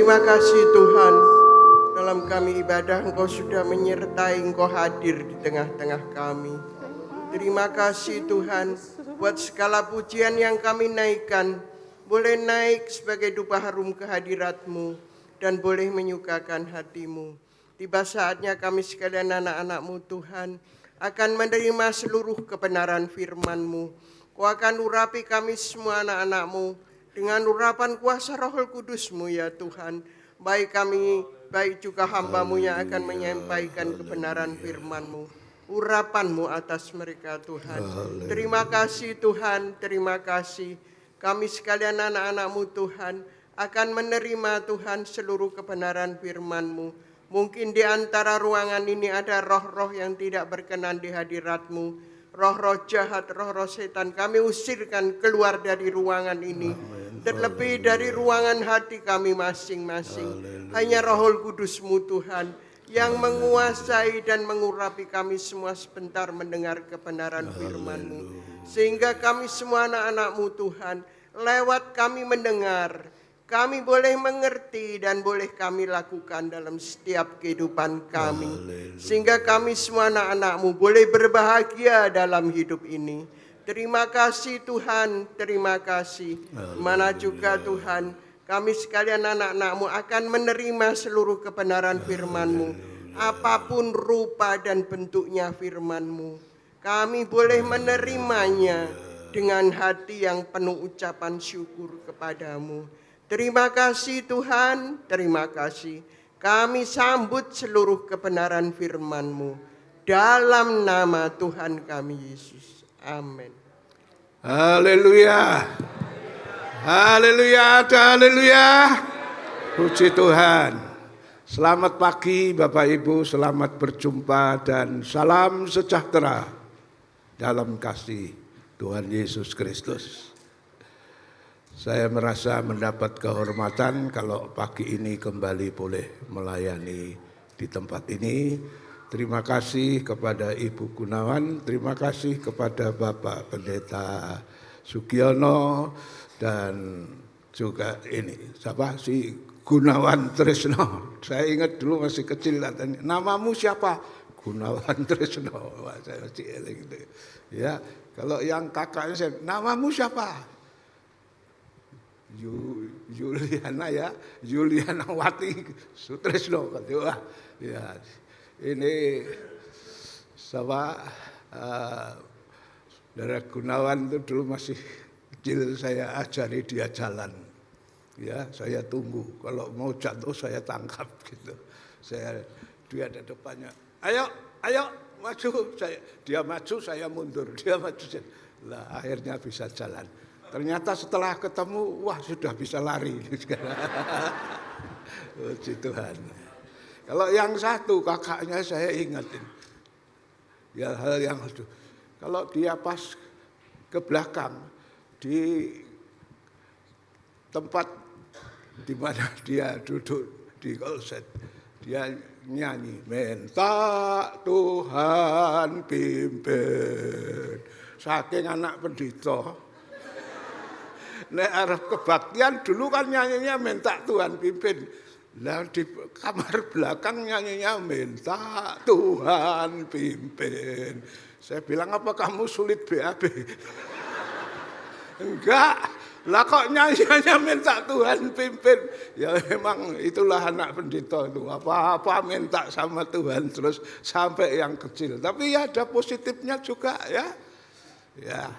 Terima kasih Tuhan, dalam kami ibadah Engkau sudah menyertai, Engkau hadir di tengah-tengah kami. Terima kasih Tuhan, buat segala pujian yang kami naikkan, boleh naik sebagai dupa harum kehadirat-Mu, dan boleh menyukakan hati-Mu. Tiba saatnya kami sekalian anak-anak-Mu Tuhan, akan menerima seluruh kebenaran firman-Mu. Kau akan urapi kami semua anak-anak-Mu, dengan urapan kuasa Roh Kudus-Mu ya Tuhan, baik kami, baik juga hamba-Mu yang akan menyampaikan kebenaran firman-Mu, urapan-Mu atas mereka Tuhan. Terima kasih Tuhan, terima kasih. Kami sekalian anak-anak-Mu Tuhan, akan menerima Tuhan seluruh kebenaran firman-Mu. Mungkin di antara ruangan ini ada roh-roh yang tidak berkenan di hadirat-Mu, roh-roh jahat, roh-roh setan, kami usirkan keluar dari ruangan ini. Terlebih dari ruangan hati kami masing-masing. Hanya Roh Kudus-Mu Tuhan yang menguasai dan mengurapi kami semua sebentar mendengar kebenaran firman-Mu. Sehingga kami semua anak-anak-Mu Tuhan, lewat kami mendengar, kami boleh mengerti dan boleh kami lakukan dalam setiap kehidupan kami. Sehingga kami semua anak-anak-Mu boleh berbahagia dalam hidup ini. Terima kasih Tuhan, terima kasih. Mana juga Tuhan, kami sekalian anak-anak-Mu akan menerima seluruh kebenaran firman-Mu. Apapun rupa dan bentuknya firman-Mu, kami boleh menerimanya dengan hati yang penuh ucapan syukur kepadamu. Terima kasih Tuhan, terima kasih. Kami sambut seluruh kebenaran firman-Mu dalam nama Tuhan kami Yesus. Amin. Haleluya. Haleluya, haleluya. Puji Tuhan. Selamat pagi Bapak Ibu, selamat berjumpa dan salam sejahtera dalam kasih Tuhan Yesus Kristus. Saya merasa mendapat kehormatan kalau pagi ini kembali boleh melayani di tempat ini. Terima kasih kepada Ibu Gunawan, terima kasih kepada Bapak Pendeta Sugiono, dan juga ini, siapa si Gunawan Tresno. Saya ingat dulu masih kecil, katanya, namamu siapa? Gunawan Tresno. Wah, saya masih gitu. Ya, kalau yang kakaknya saya, namamu siapa? Juliana ya, Juliana Wati Sutresno. Wah, ya. Ini sama Saudara Gunawan itu dulu masih kecil, saya ajari dia jalan. Ya, saya tunggu. Kalau mau jatuh saya tangkap gitu. Dia ada depannya. Ayo, ayo maju. Dia maju, saya mundur. Dia maju. Lah akhirnya bisa jalan. Ternyata setelah ketemu, wah sudah bisa lari. Puji Tuhan. Kalau yang satu kakaknya saya ingatin, ya hal yang itu. Kalau dia pas ke belakang di tempat di mana dia duduk di kolset, dia nyanyi, minta Tuhan pimpin. Saking anak pendeta, nek arep kebaktian dulu kan nyanyinya minta Tuhan pimpin. Nah di kamar belakang nyanyinya minta Tuhan pimpin. Saya bilang, apa kamu sulit BAB? Enggak, lah kok nyanyinya minta Tuhan pimpin. Ya memang itulah anak pendeta itu, apa-apa minta sama Tuhan terus sampai yang kecil. Tapi ya ada positifnya juga ya. Ya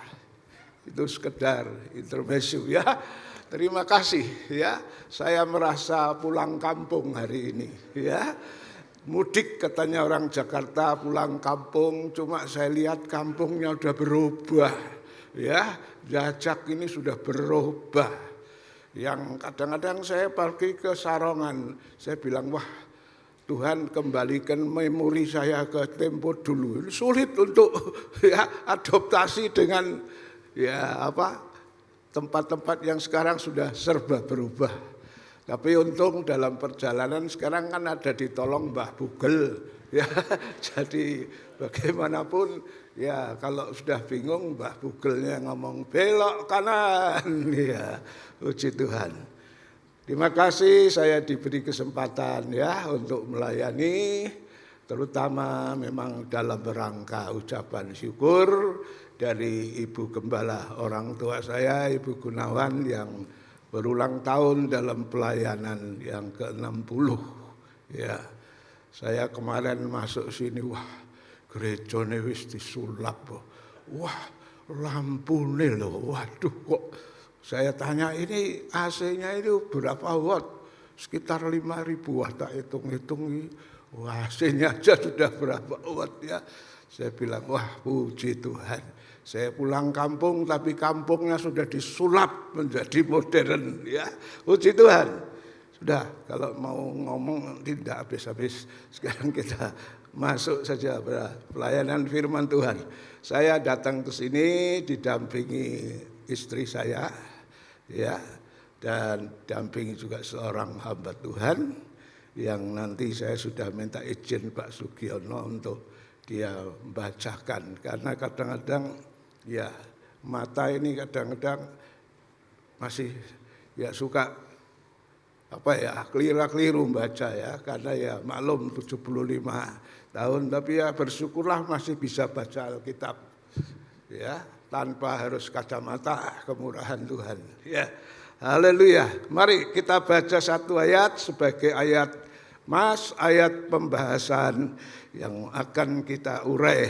itu sekedar intermezzo ya. Terima kasih ya, saya merasa pulang kampung hari ini ya. Mudik katanya orang Jakarta pulang kampung, cuma saya lihat kampungnya udah berubah ya. Jajak ini sudah berubah. Yang kadang-kadang saya pergi ke Sarongan, saya bilang wah Tuhan kembalikan memori saya ke tempo dulu. Sulit untuk ya adaptasi dengan ya apa tempat-tempat yang sekarang sudah serba berubah. Tapi untung dalam perjalanan sekarang kan ada ditolong Mbah Google. Ya, jadi bagaimanapun ya kalau sudah bingung Mbah Google-nya ngomong belok kanan. Ya, puji Tuhan. Terima kasih saya diberi kesempatan ya untuk melayani, terutama memang dalam rangka ucapan syukur dari Ibu Gembala, orang tua saya, Ibu Gunawan, yang berulang tahun dalam pelayanan yang ke-60. Ya, saya kemarin masuk sini, wah, gerejane wis disulap. Wah, lampune loh, waduh kok. Saya tanya, ini AC-nya itu berapa watt? Sekitar 5.000 watt, tak hitung-hitung. Wah, AC-nya aja sudah berapa watt ya. Saya bilang, wah puji Tuhan. Saya pulang kampung, tapi kampungnya sudah disulap menjadi modern ya. Puji Tuhan. Sudah, kalau mau ngomong tidak habis-habis. Sekarang kita masuk saja pelayanan firman Tuhan. Saya datang ke sini didampingi istri saya, ya, dan dampingi juga seorang hamba Tuhan yang nanti saya sudah minta izin Pak Sugiono untuk dia membacakan, karena kadang-kadang ya mata ini kadang-kadang masih ya suka keliru membaca ya, karena ya maklum 75 tahun, tapi ya bersyukurlah masih bisa baca Alkitab ya, tanpa harus kacamata, kemurahan Tuhan. Ya, haleluya. Mari kita baca satu ayat sebagai ayat ayat pembahasan yang akan kita urai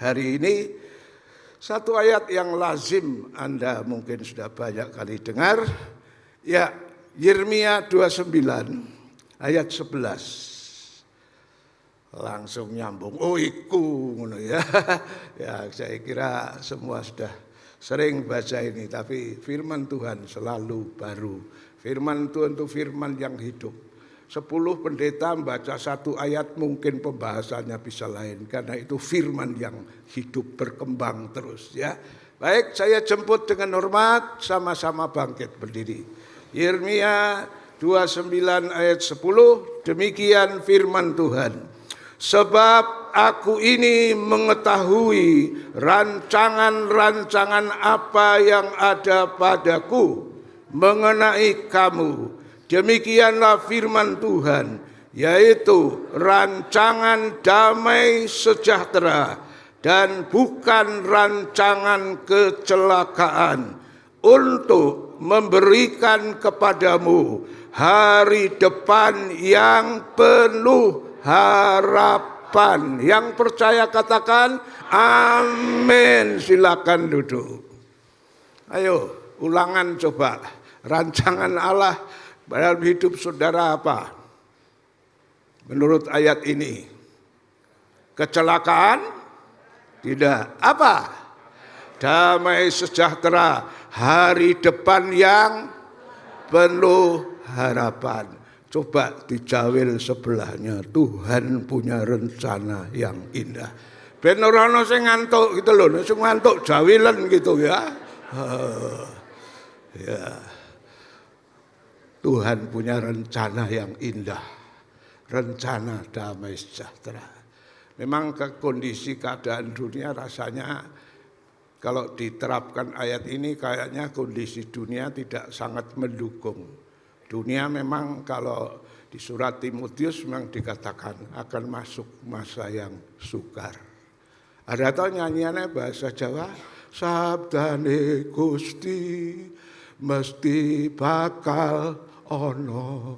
hari ini. Satu ayat yang lazim Anda mungkin sudah banyak kali dengar. Ya, Yeremia 29 ayat 11. Langsung nyambung, oh iku ngono ya. Ya, saya kira semua sudah sering baca ini, tapi firman Tuhan selalu baru. Firman Tuhan itu firman yang hidup. 10 pendeta membaca satu ayat mungkin pembahasannya bisa lain, karena itu firman yang hidup, berkembang terus ya. Baik, saya jemput dengan hormat, sama-sama bangkit berdiri. Yeremia 29 ayat 10, demikian firman Tuhan. Sebab aku ini mengetahui rancangan-rancangan apa yang ada padaku mengenai kamu. Demikianlah firman Tuhan, yaitu rancangan damai sejahtera dan bukan rancangan kecelakaan, untuk memberikan kepadamu hari depan yang penuh harapan. Yang percaya katakan amin. Silakan duduk. Ayo ulangan coba. Rancangan Allah dalam hidup saudara apa? Menurut ayat ini. Kecelakaan? Tidak. Apa? Damai sejahtera, hari depan yang penuh harapan. Coba dijawil sebelahnya, Tuhan punya rencana yang indah. Ben ora ono sing ngantuk gitu loh, sing ngantuk jawilan gitu ya. Ya. Tuhan punya rencana yang indah. Rencana damai sejahtera. Memang ke kondisi keadaan dunia rasanya kalau diterapkan ayat ini kayaknya kondisi dunia tidak sangat mendukung. Dunia memang kalau di surat Timotius memang dikatakan akan masuk masa yang sukar. Ada tahu nyanyiannya bahasa Jawa? Sabdane Gusti mesti bakal ono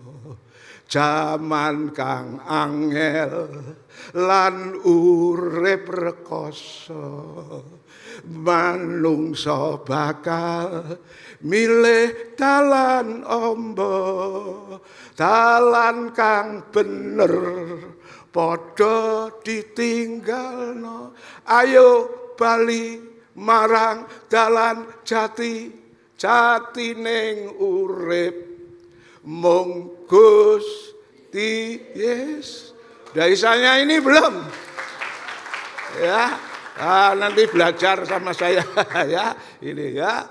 jaman kang angel lan urip rekoso, manungsa bakal milih dalan ombo, dalan kang bener padha ditinggalno. Ayo bali marang dalan jati, jati ning urip mung Gusti Yesus. Daisanya ini belum? Ya, nanti belajar sama saya ya. Ini ya.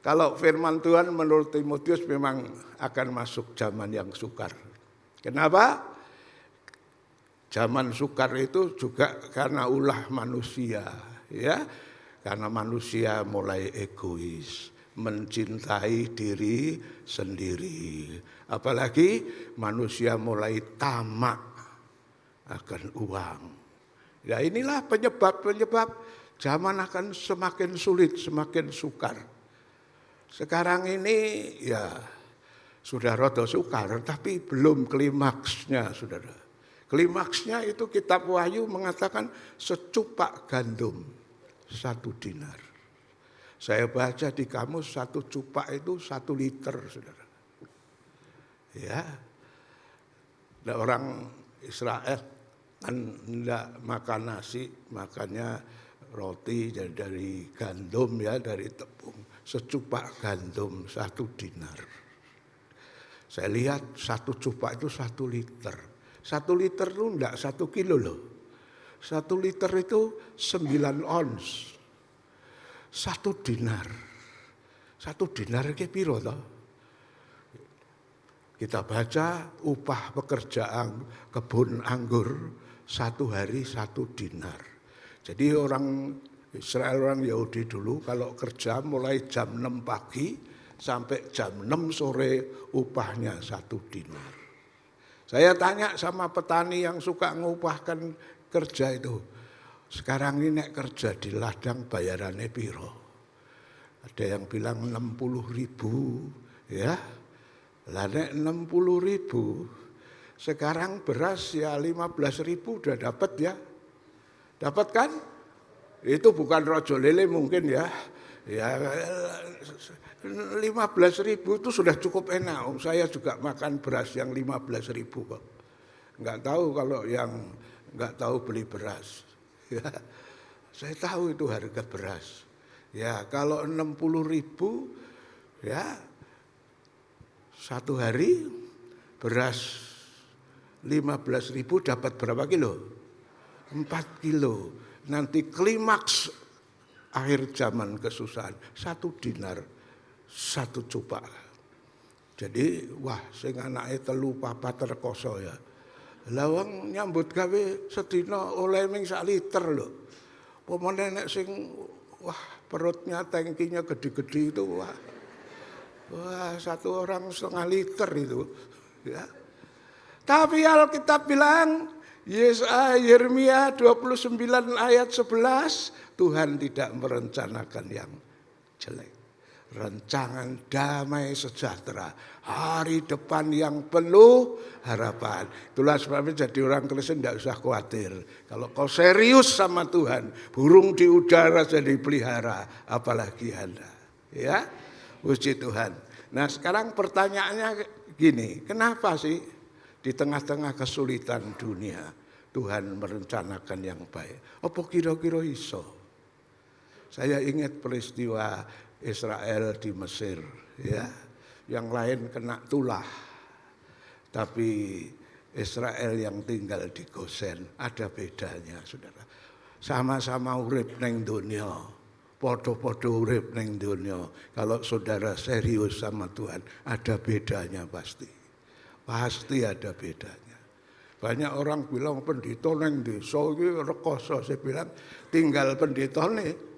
Kalau firman Tuhan menurut Timotius memang akan masuk zaman yang sukar. Kenapa? Zaman sukar itu juga karena ulah manusia, ya. Karena manusia mulai egois, mencintai diri sendiri. Apalagi manusia mulai tamak akan uang. Ya inilah penyebab-penyebab zaman akan semakin sulit, semakin sukar. Sekarang ini ya sudah rada sukar, tapi belum klimaksnya, saudara. Klimaksnya itu kitab Wahyu mengatakan secupak gandum 1 dinar. Saya baca di kamus 1 cupak itu 1 liter, saudara. Ya, ada orang Israel kan tidak makan nasi, makannya roti dari gandum ya, dari tepung. Secupak gandum 1 dinar. Saya lihat 1 cupak itu 1 liter. 1 liter itu enggak 1 kilo loh. 1 liter itu 9 ons. 1 dinar. 1 dinar itu piro toh? Kita baca upah pekerjaan kebun anggur 1 hari 1 dinar. Jadi orang Israel, orang Yahudi dulu kalau kerja mulai jam 6 pagi sampai jam 6 sore upahnya 1 dinar. Saya tanya sama petani yang suka ngupahkan kerja itu. Sekarang ini nek kerja di ladang bayarannya piro? Ada yang bilang 60.000 ya. Lah nek 60.000 sekarang beras ya 15.000 udah dapat ya. Dapat kan? Itu bukan rojo lele mungkin ya. Ya 15.000 itu sudah cukup enak. Saya juga makan beras yang 15.000 kok. Enggak tahu kalau yang enggak tahu beli beras. Ya, saya tahu itu harga beras. Ya kalau 60.000 ya 1 hari beras 15.000 dapat berapa kilo? 4 kilo. Nanti klimaks akhir zaman kesusahan 1 dinar 1 cupak. Jadi wah sing anake 3 4 rekoso ya. Lawang nyambut gawe sedina oleh ming 1 liter lho. Pomone nek sing wah perutnya tangkinya gede-gede itu wah 1 orang 1,5 liter itu ya. Tapi Alkitab bilang Yeremia 29 ayat 11 Tuhan tidak merencanakan yang jelek. Rancangan damai sejahtera, hari depan yang penuh harapan. Itulah sebabnya jadi orang Kristen tidak usah khawatir. Kalau kau serius sama Tuhan, burung di udara jadi pelihara, apalagi Anda. Ya, puji Tuhan. Nah sekarang pertanyaannya gini, kenapa sih di tengah-tengah kesulitan dunia Tuhan merencanakan yang baik? Apa kira-kira iso? Saya ingat peristiwa Israel di Mesir, ya, yang lain kena tulah, tapi Israel yang tinggal di Gosen ada bedanya, saudara. Sama-sama urip neng dunia, podo-podo urip neng dunia. Kalau saudara serius sama Tuhan, ada bedanya pasti, pasti ada bedanya. Banyak orang bilang pendeta neng desa iki rekoso, saya bilang tinggal pendeta nih.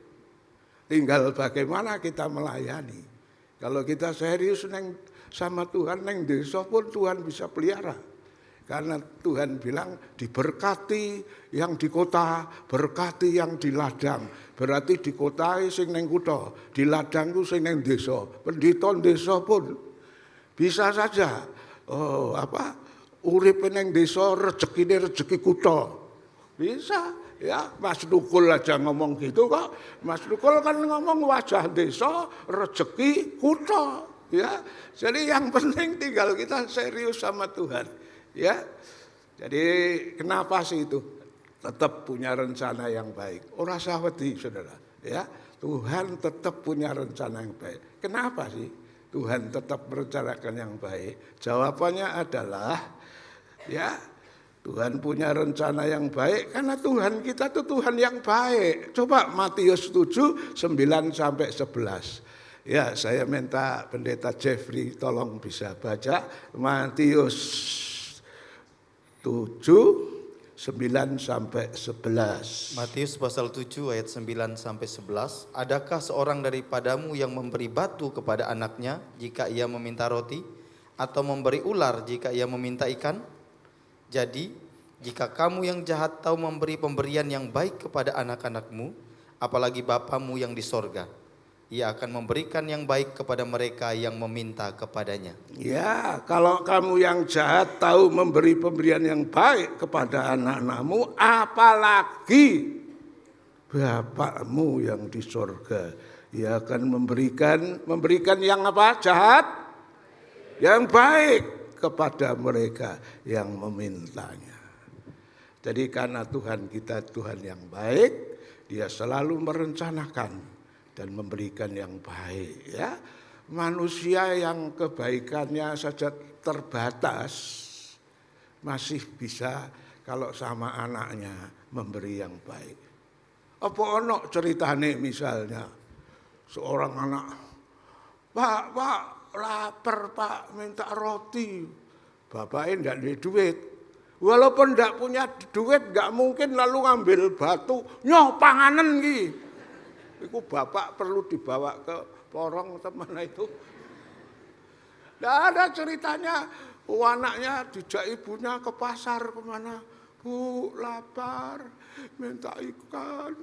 Tinggal bagaimana kita melayani. Kalau kita serius sama Tuhan, neng desa pun Tuhan bisa pelihara. Karena Tuhan bilang diberkati yang di kota, berkati yang di ladang. Berarti di kota sing neng kutha, di ladang ku sing neng desa. Pendeta desa pun bisa saja urip neng desa rezekine rezeki kutha. Bisa. Ya, Mas Dukul aja ngomong gitu kok. Mas Dukul kan ngomong wajah desa, rezeki kutha. Ya, jadi yang penting tinggal kita serius sama Tuhan. Ya, jadi kenapa sih itu? Tetap punya rencana yang baik. Ora usah wedi, saudara. Ya, Tuhan tetap punya rencana yang baik. Kenapa sih Tuhan tetap merencanakan yang baik? Jawabannya adalah ya. Tuhan punya rencana yang baik karena Tuhan kita tuh Tuhan yang baik. Coba Matius 7, 9 sampai 11. Ya, saya minta Pendeta Jeffrey tolong bisa baca Matius 7, 9 sampai 11. Matius pasal 7 ayat 9 sampai 11. Adakah seorang daripadamu yang memberi batu kepada anaknya jika ia meminta roti, atau memberi ular jika ia meminta ikan? Jadi, jika kamu yang jahat tahu memberi pemberian yang baik kepada anak-anakmu, apalagi Bapamu yang di sorga, Ia akan memberikan yang baik kepada mereka yang meminta kepadanya. Ya, kalau kamu yang jahat tahu memberi pemberian yang baik kepada anak-anakmu, apalagi Bapakmu yang di sorga, Ia akan memberikan yang apa? Jahat? Yang baik kepada mereka yang memintanya. Jadi karena Tuhan kita Tuhan yang baik, Dia selalu merencanakan dan memberikan yang baik, ya. Manusia yang kebaikannya saja terbatas masih bisa kalau sama anaknya memberi yang baik. Apa ono ceritane misalnya seorang anak, Pak, lapar Pak, minta roti. Bapaknya tidak ada duit. Walaupun tidak punya duit, nggak mungkin lalu ngambil batu, nyoh panganen ki. Itu bapak perlu dibawa ke porong teman itu. Tidak ada ceritanya. Anaknya dijak ibunya ke pasar kemana. Bu, lapar, minta ikan.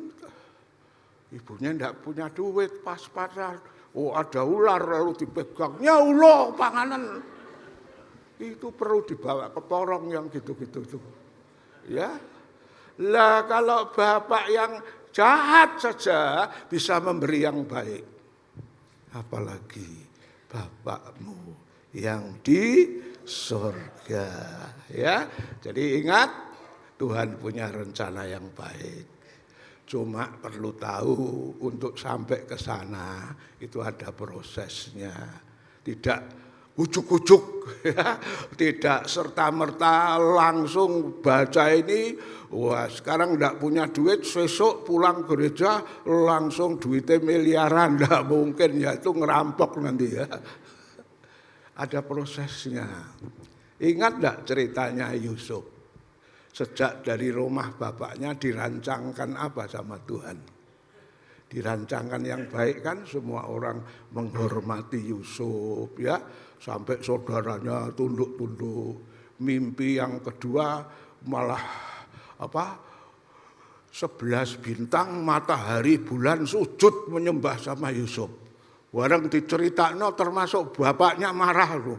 Ibunya tidak punya duit pas pasar. Oh, ada ular lalu dipegang. Ya Allah, panganan. Itu perlu dibawa ke porong yang gitu-gitu tuh. Ya. Lah kalau bapak yang jahat saja bisa memberi yang baik, apalagi Bapakmu yang di surga, ya. Jadi ingat, Tuhan punya rencana yang baik. Cuma perlu tahu untuk sampai ke sana itu ada prosesnya. Tidak ujuk-ujuk, ya. Tidak serta-merta langsung baca ini, wah sekarang tidak punya duit, besok pulang gereja langsung duitnya miliaran, tidak mungkin, ya itu ngerampok nanti ya. Ada prosesnya. Ingat tidak ceritanya Yusuf? Sejak dari rumah bapaknya dirancangkan apa sama Tuhan? Dirancangkan yang baik kan, semua orang menghormati Yusuf, ya. Sampai saudaranya tunduk-tunduk. Mimpi yang kedua malah 11 bintang, matahari, bulan sujud menyembah sama Yusuf. Warang diceritakno termasuk bapaknya marah loh.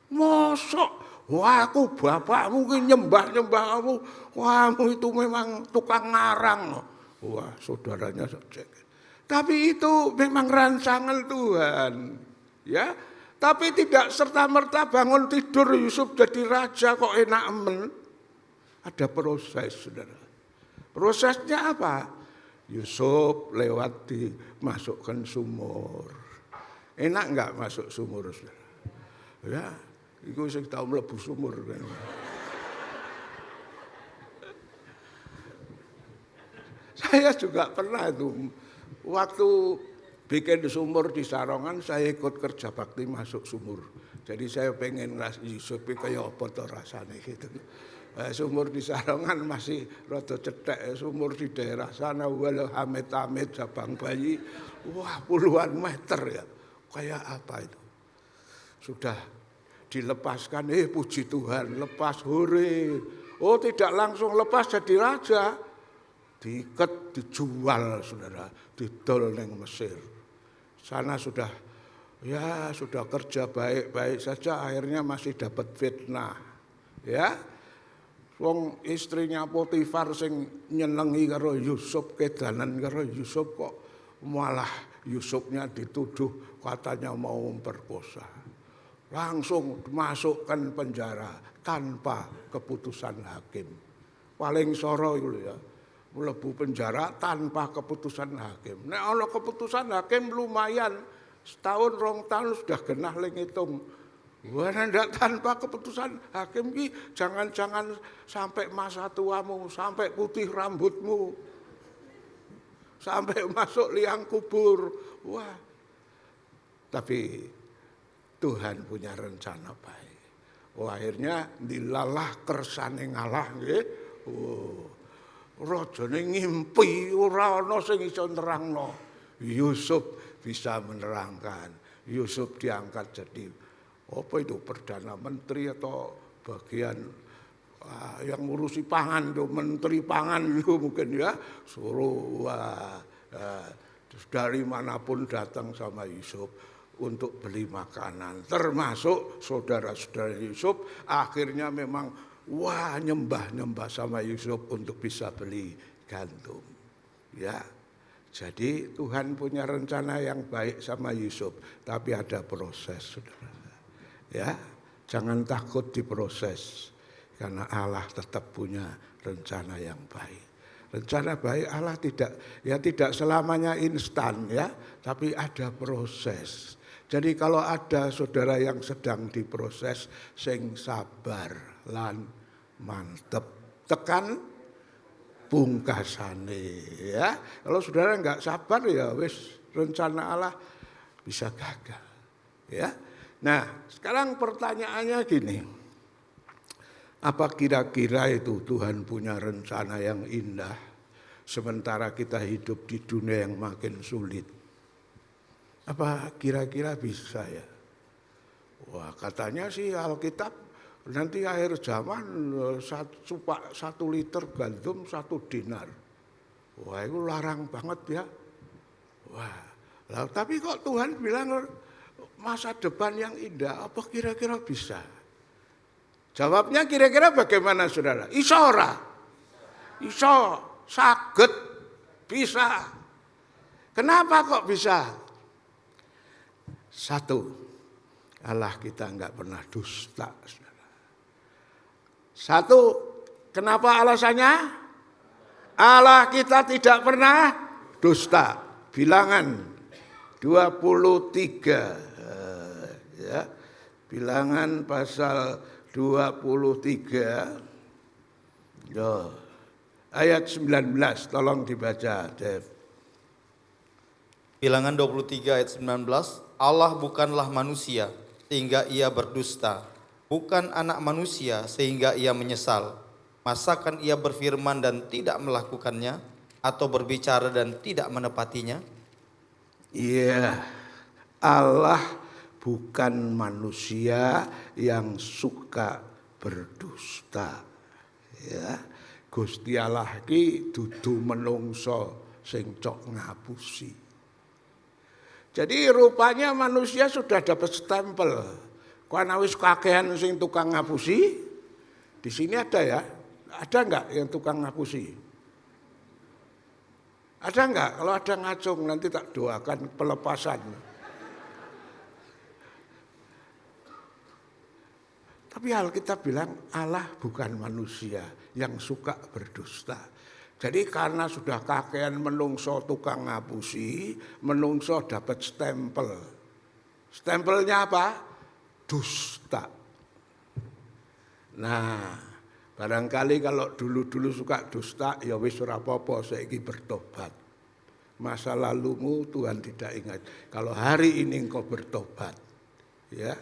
Mosok, wah aku bapakmu nyembah-nyembah kamu. Wah kamu itu memang tukang ngarang. Wah saudaranya cek. Tapi itu memang rancangan Tuhan, ya. Tapi tidak serta-merta bangun tidur Yusuf jadi raja kok enak men. Ada proses, saudara. Prosesnya apa? Yusuf lewat dimasukkan sumur. Enak enggak masuk sumur, saudara? Ya, itu saya tahu mlebu sumur kan. Saya juga pernah itu waktu bikin sumur di Sarongan, saya ikut kerja bakti masuk sumur. Jadi saya pengen ngasih Yusuf kayak apa tuh rasanya gitu. Sumur di Sarongan masih rada cedek, sumur di daerah sana walau amit-amit Jabang Bayi, wah puluhan meter ya. Kayak apa itu? Sudah dilepaskan, puji Tuhan, lepas hore. Oh tidak langsung lepas jadi raja. Diikat, dijual saudara, didol neng Mesir. Sana sudah kerja baik-baik saja, akhirnya masih dapat fitnah, ya. Wong istrinya Potifar sing nyenengi karo Yusuf, kedanan karo Yusuf, kok malah Yusufnya dituduh katanya mau memperkosa. Langsung dimasukkan penjara tanpa keputusan hakim. Paling soro itu ya. Mlebu penjara tanpa keputusan hakim. Nek ana keputusan hakim lumayan, setahun 2 tahun sudah genah ling ngitung. Wah ndak tanpa keputusan hakim ki jangan-jangan sampai masa tuamu, sampai putih rambutmu, sampai masuk liang kubur. Wah. Tapi Tuhan punya rencana baik. Wah, akhirnya dilalah kersane ngalah nggih. Oh, rajane ngimpi ora ana sing iso nerangno. Yusuf bisa menerangkan. Yusuf diangkat jadi apa itu perdana menteri atau bagian yang ngurusi pangan tuh, menteri pangan itu mungkin ya, suruh terus dari manapun datang sama Yusuf untuk beli makanan, termasuk saudara-saudara Yusuf akhirnya memang nyembah sama Yusuf untuk bisa beli gandum. Ya, jadi Tuhan punya rencana yang baik sama Yusuf, tapi ada proses, saudara. Ya, jangan takut diproses, karena Allah tetap punya rencana yang baik. Rencana baik Allah tidak selamanya instan ya, tapi ada proses. Jadi kalau ada saudara yang sedang diproses, sing sabar lan mantep, tekan pungkasane ya. Kalau saudara nggak sabar ya wis rencana Allah bisa gagal ya. Nah, sekarang pertanyaannya gini. Apa kira-kira itu Tuhan punya rencana yang indah sementara kita hidup di dunia yang makin sulit? Apa kira-kira bisa ya? Wah, katanya sih Alkitab nanti akhir zaman 1 liter gandum 1 dinar. Wah, itu larang banget ya. Wah, tapi kok Tuhan bilang masa depan yang indah, apa kira-kira bisa? Jawabnya kira-kira bagaimana saudara? Iso ora? Iso, saged, bisa. Kenapa kok bisa? Satu, Allah kita enggak pernah dusta, saudara. Satu, kenapa alasannya? Allah kita tidak pernah dusta. Bilangan 23. Ya, bilangan pasal 23. Ayat 19, tolong dibaca, Dev. Bilangan 23 ayat 19, Allah bukanlah manusia sehingga ia berdusta, bukan anak manusia sehingga ia menyesal. Masakan ia berfirman dan tidak melakukannya, atau berbicara dan tidak menepatinya? Iya, Allah bukan manusia yang suka berdusta. Ya, Gusti Allah ki dudu menungso sing cok ngapusi. Jadi rupanya manusia sudah dapat stempel. Karena wis kakehan sing tukang ngapusi. Di sini ada ya? Ada enggak yang tukang ngapusi? Ada enggak? Kalau ada ngacung nanti tak doakan pelepasan. Tapi Alkitab bilang Allah bukan manusia yang suka berdusta. Jadi karena sudah kakean menungso tukang ngapusi, menungso dapat stempel. Stempelnya apa? Dusta. Nah, barangkali kalau dulu-dulu suka dusta, ya wis ora apa-apa, saiki bertobat. Masa lalumu Tuhan tidak ingat. Kalau hari ini engkau bertobat, ya.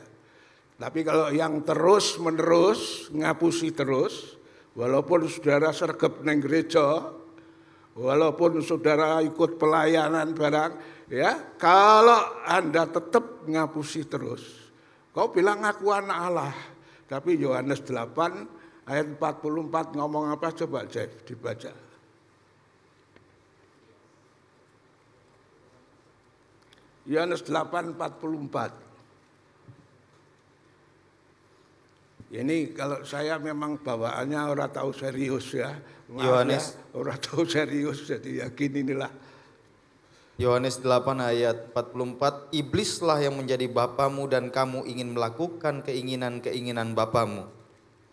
Tapi kalau yang terus-menerus ngapusi terus, walaupun saudara sergap neng gereja, walaupun saudara ikut pelayanan barang, ya, kalau Anda tetap ngapusi terus, kau bilang aku anak Allah. Tapi Yohanes 8 ayat 44 ngomong apa? Coba Jeff dibaca. Yohanes 8:44. Ini kalau saya memang bawaannya orang tahu serius ya. Yohanes orang tahu serius, jadi yakin inilah. Yohanes 8 ayat 44, iblislah yang menjadi bapamu dan kamu ingin melakukan keinginan-keinginan bapamu.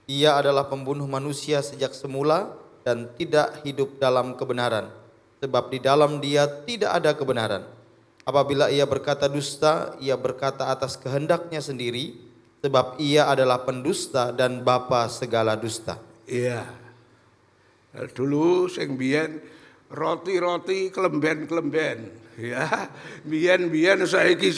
Ia adalah pembunuh manusia sejak semula dan tidak hidup dalam kebenaran, sebab di dalam dia tidak ada kebenaran. Apabila ia berkata dusta, ia berkata atas kehendaknya sendiri, sebab ia adalah pendusta dan bapa segala dusta. Iya. Dulu sing biyen roti-roti kelemben-kelemben, ya. Biyen saiki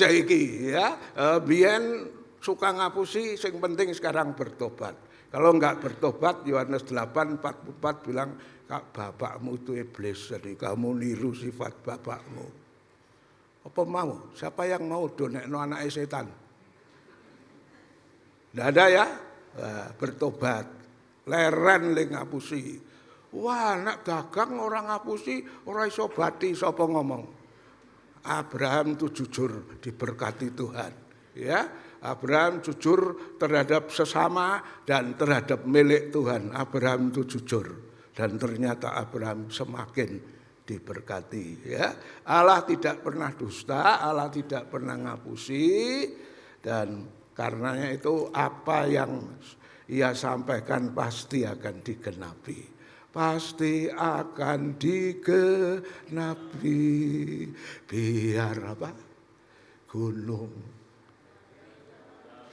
ya. Biyen suka ngapusi, sing penting sekarang bertobat. Kalau enggak bertobat, Yohanes 8:44 bilang, bapakmu itu iblis, jadi kamu niru sifat bapakmu. Apa mau? Siapa yang mau donekno anake setan? Tidak ada ya? Nah, bertobat. Leren le ngapusi. Wah, nak dagang orang ngapusi, orang iso bati, sapa ngomong. Abraham itu jujur, diberkati Tuhan. Ya, Abraham jujur terhadap sesama dan terhadap milik Tuhan. Abraham itu jujur dan ternyata Abraham semakin diberkati. Ya, Allah tidak pernah dusta, Allah tidak pernah ngapusi, dan karenanya itu apa yang ia sampaikan pasti akan digenapi. Pasti akan digenapi. Biar apa? Gunung.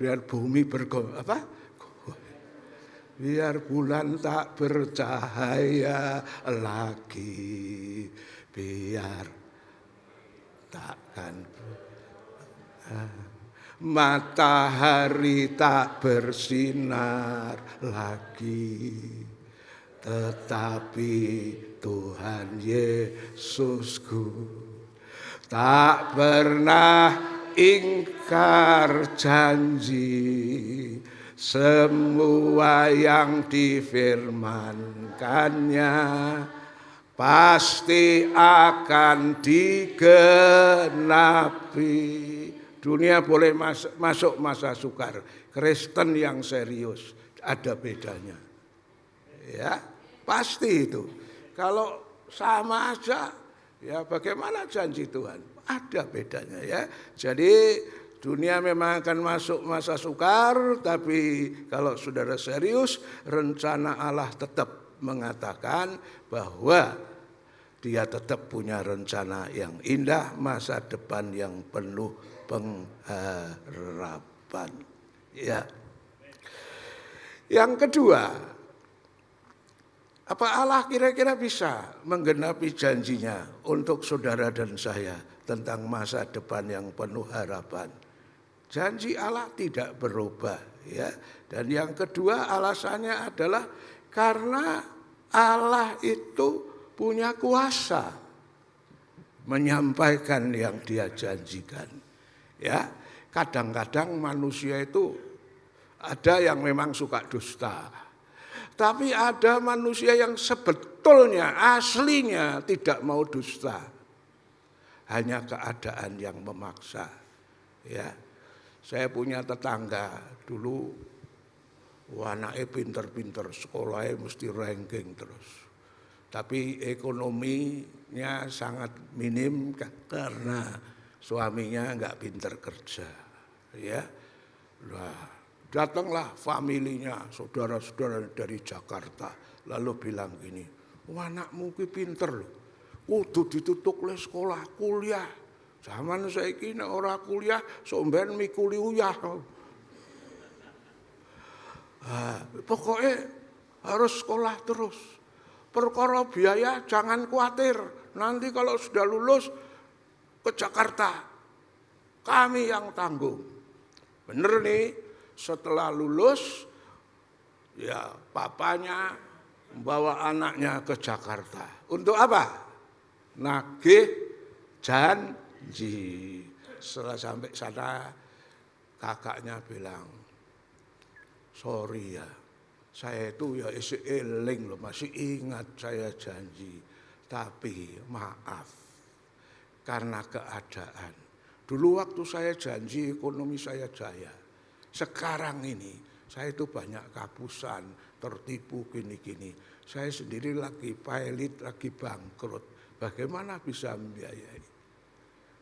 Biar bumi biar bulan tak bercahaya lagi. Biar takkan matahari tak bersinar lagi, tetapi Tuhan Yesusku tak pernah ingkar janji. Semua yang difirmankannya pasti akan digenapi. Dunia boleh masuk masa sukar. Kristen yang serius ada bedanya. Ya, pasti itu. Kalau sama aja, ya bagaimana janji Tuhan? Ada bedanya ya. Jadi dunia memang akan masuk masa sukar, tapi kalau saudara serius, rencana Allah tetap mengatakan bahwa Dia tetap punya rencana yang indah, masa depan yang penuh pengharapan. Ya. Yang kedua, apa Allah kira-kira bisa menggenapi janjinya untuk saudara dan saya tentang masa depan yang penuh harapan? Janji Allah tidak berubah, ya. Dan yang kedua alasannya adalah karena Allah itu punya kuasa menyampaikan yang Dia janjikan. Ya, kadang-kadang manusia itu ada yang memang suka dusta. Tapi ada manusia yang sebetulnya aslinya tidak mau dusta. Hanya keadaan yang memaksa. Ya. Saya punya tetangga dulu, anaknya pinter-pinter, sekolahnya mesti ranking terus. Tapi ekonominya sangat minim karena suaminya enggak pinter kerja. Ya. Nah, datanglah familinya, saudara-saudara dari Jakarta, lalu bilang gini, anakmu ki pinter loh, kudu ditutup le sekolah, kuliah. Zaman saiki nek ora kuliah, somben mikuli uyah. Pokoknya harus sekolah terus. Perkara biaya jangan khawatir, nanti kalau sudah lulus ke Jakarta, kami yang tanggung. Bener nih, setelah lulus, ya papanya membawa anaknya ke Jakarta. Untuk apa? Nagih janji. Setelah sampai sana, kakaknya bilang, sorry ya, saya itu ya isi eling loh, masih ingat saya janji. Tapi maaf, karena keadaan. Dulu waktu saya janji ekonomi saya jaya. Sekarang ini saya itu banyak kapusan, tertipu gini-gini. Saya sendiri lagi pailit, lagi bangkrut. Bagaimana bisa membiayai?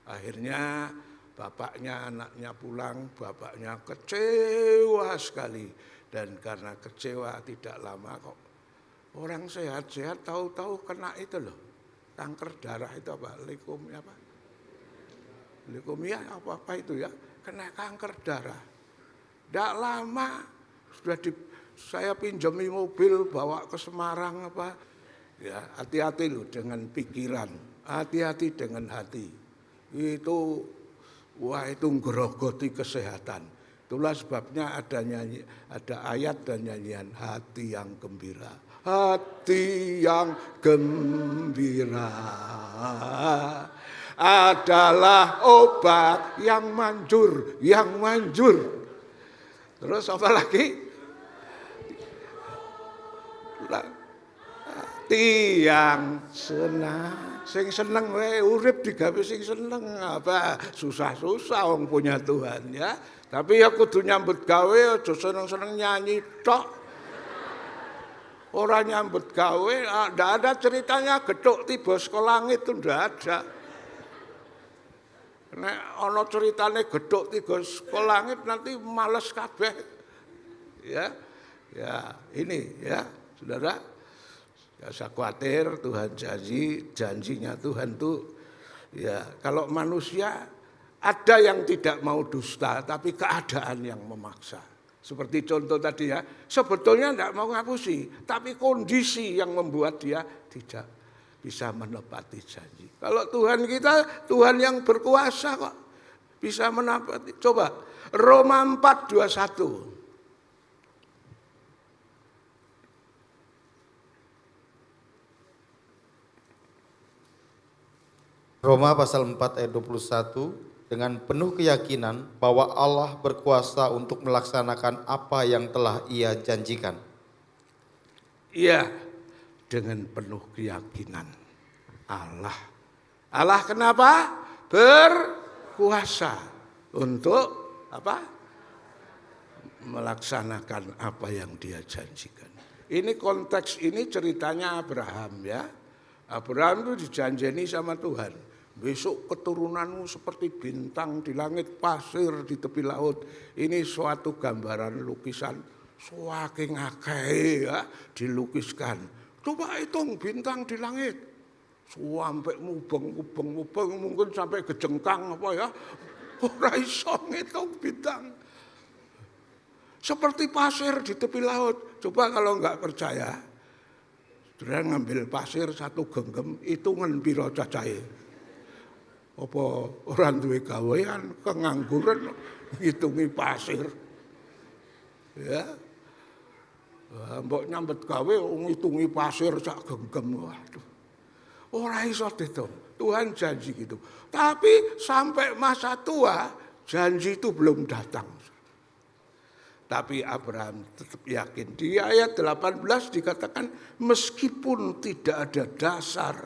Akhirnya bapaknya, anaknya pulang, bapaknya kecewa sekali. Dan karena kecewa tidak lama kok orang sehat-sehat tahu-tahu kena itu loh. Kanker darah itu apa? Leukemia apa? Leukemia apa itu ya? Kena kanker darah. Tidak lama sudah saya pinjami mobil bawa ke Semarang apa. Ya, hati-hati loh dengan pikiran, hati-hati dengan hati. Itu ngerogoti kesehatan. Itulah sebabnya ada ayat dan nyanyian hati yang gembira. Hati yang gembira adalah obat yang manjur. Terus apa lagi? Hati yang senang, sing seneng wae urip digawe sing seneng, apa susah-susah wong punya Tuhan ya. Tapi ya kudu nyambut gawe, aja seneng-seneng nyanyi tok. Orang nyambut gawe, ndak ada ceritanya gedhuk tiba saka langit itu ndak ada. Nek ana ceritane gedhuk tiba saka langit nanti males kabeh. Ya. Ya, ini ya, Saudara. Ya, saya khawatir Tuhan janjinya Tuhan tuh ya kalau manusia ada yang tidak mau dusta tapi keadaan yang memaksa. Seperti contoh tadi ya, sebetulnya tidak mau ngapusi tapi kondisi yang membuat dia tidak bisa menepati janji. Kalau Tuhan kita Tuhan yang berkuasa kok bisa menepati. Coba Roma 4:21. Roma pasal 4 ayat 21, dengan penuh keyakinan bahwa Allah berkuasa untuk melaksanakan apa yang telah Ia janjikan. Iya, dengan penuh keyakinan Allah kenapa? Berkuasa untuk apa? Melaksanakan apa yang Dia janjikan. Ini konteks ini ceritanya Abraham ya. Abraham itu dijanjeni sama Tuhan. Besok keturunanmu seperti bintang di langit, pasir di tepi laut. Ini suatu gambaran lukisan saking akeh ya dilukiskan. Coba hitung bintang di langit. Sampai mubeng mungkin sampai kejengkang apa ya. Ora iso ngitung bintang. Seperti pasir di tepi laut. Coba kalau enggak percaya, saudara ngambil pasir satu genggam, hitungan piro cacahe. Apa orang duwe gawean kengangguran ngitungi pasir. Ya. Mbok nyambet gawe ngitungi pasir sak genggam. Waduh. Ora iso dihitung. Tuhan janji gitu. Tapi sampai masa tua janji itu belum datang. Tapi Abraham tetap yakin. Di ayat 18 dikatakan meskipun tidak ada dasar.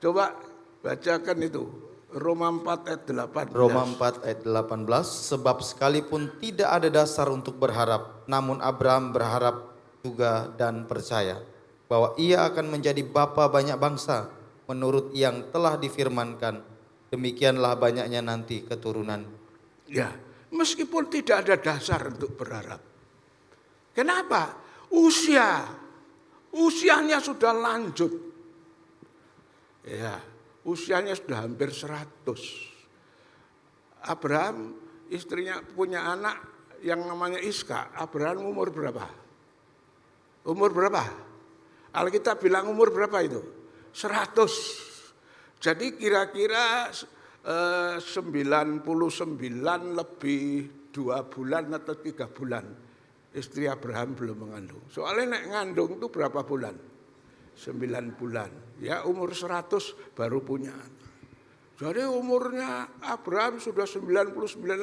Coba bacakan itu. Roma 4 ayat 18. Roma 4 ayat 18, sebab sekalipun tidak ada dasar untuk berharap, namun Abraham berharap juga dan percaya bahwa ia akan menjadi bapa banyak bangsa menurut yang telah difirmankan. Demikianlah banyaknya nanti keturunan. Ya, meskipun tidak ada dasar untuk berharap. Kenapa? Usianya sudah lanjut. Ya, usianya sudah hampir 100. Abraham istrinya punya anak yang namanya Iska. Abraham umur berapa? Umur berapa? Alkitab bilang umur berapa itu? 100. Jadi kira-kira 99 lebih 2 bulan atau 3 bulan istri Abraham belum mengandung. Soalnya nek ngandung itu berapa bulan? 9 bulan. Ya umur 100 baru punya anak. Jadi umurnya Abraham sudah 99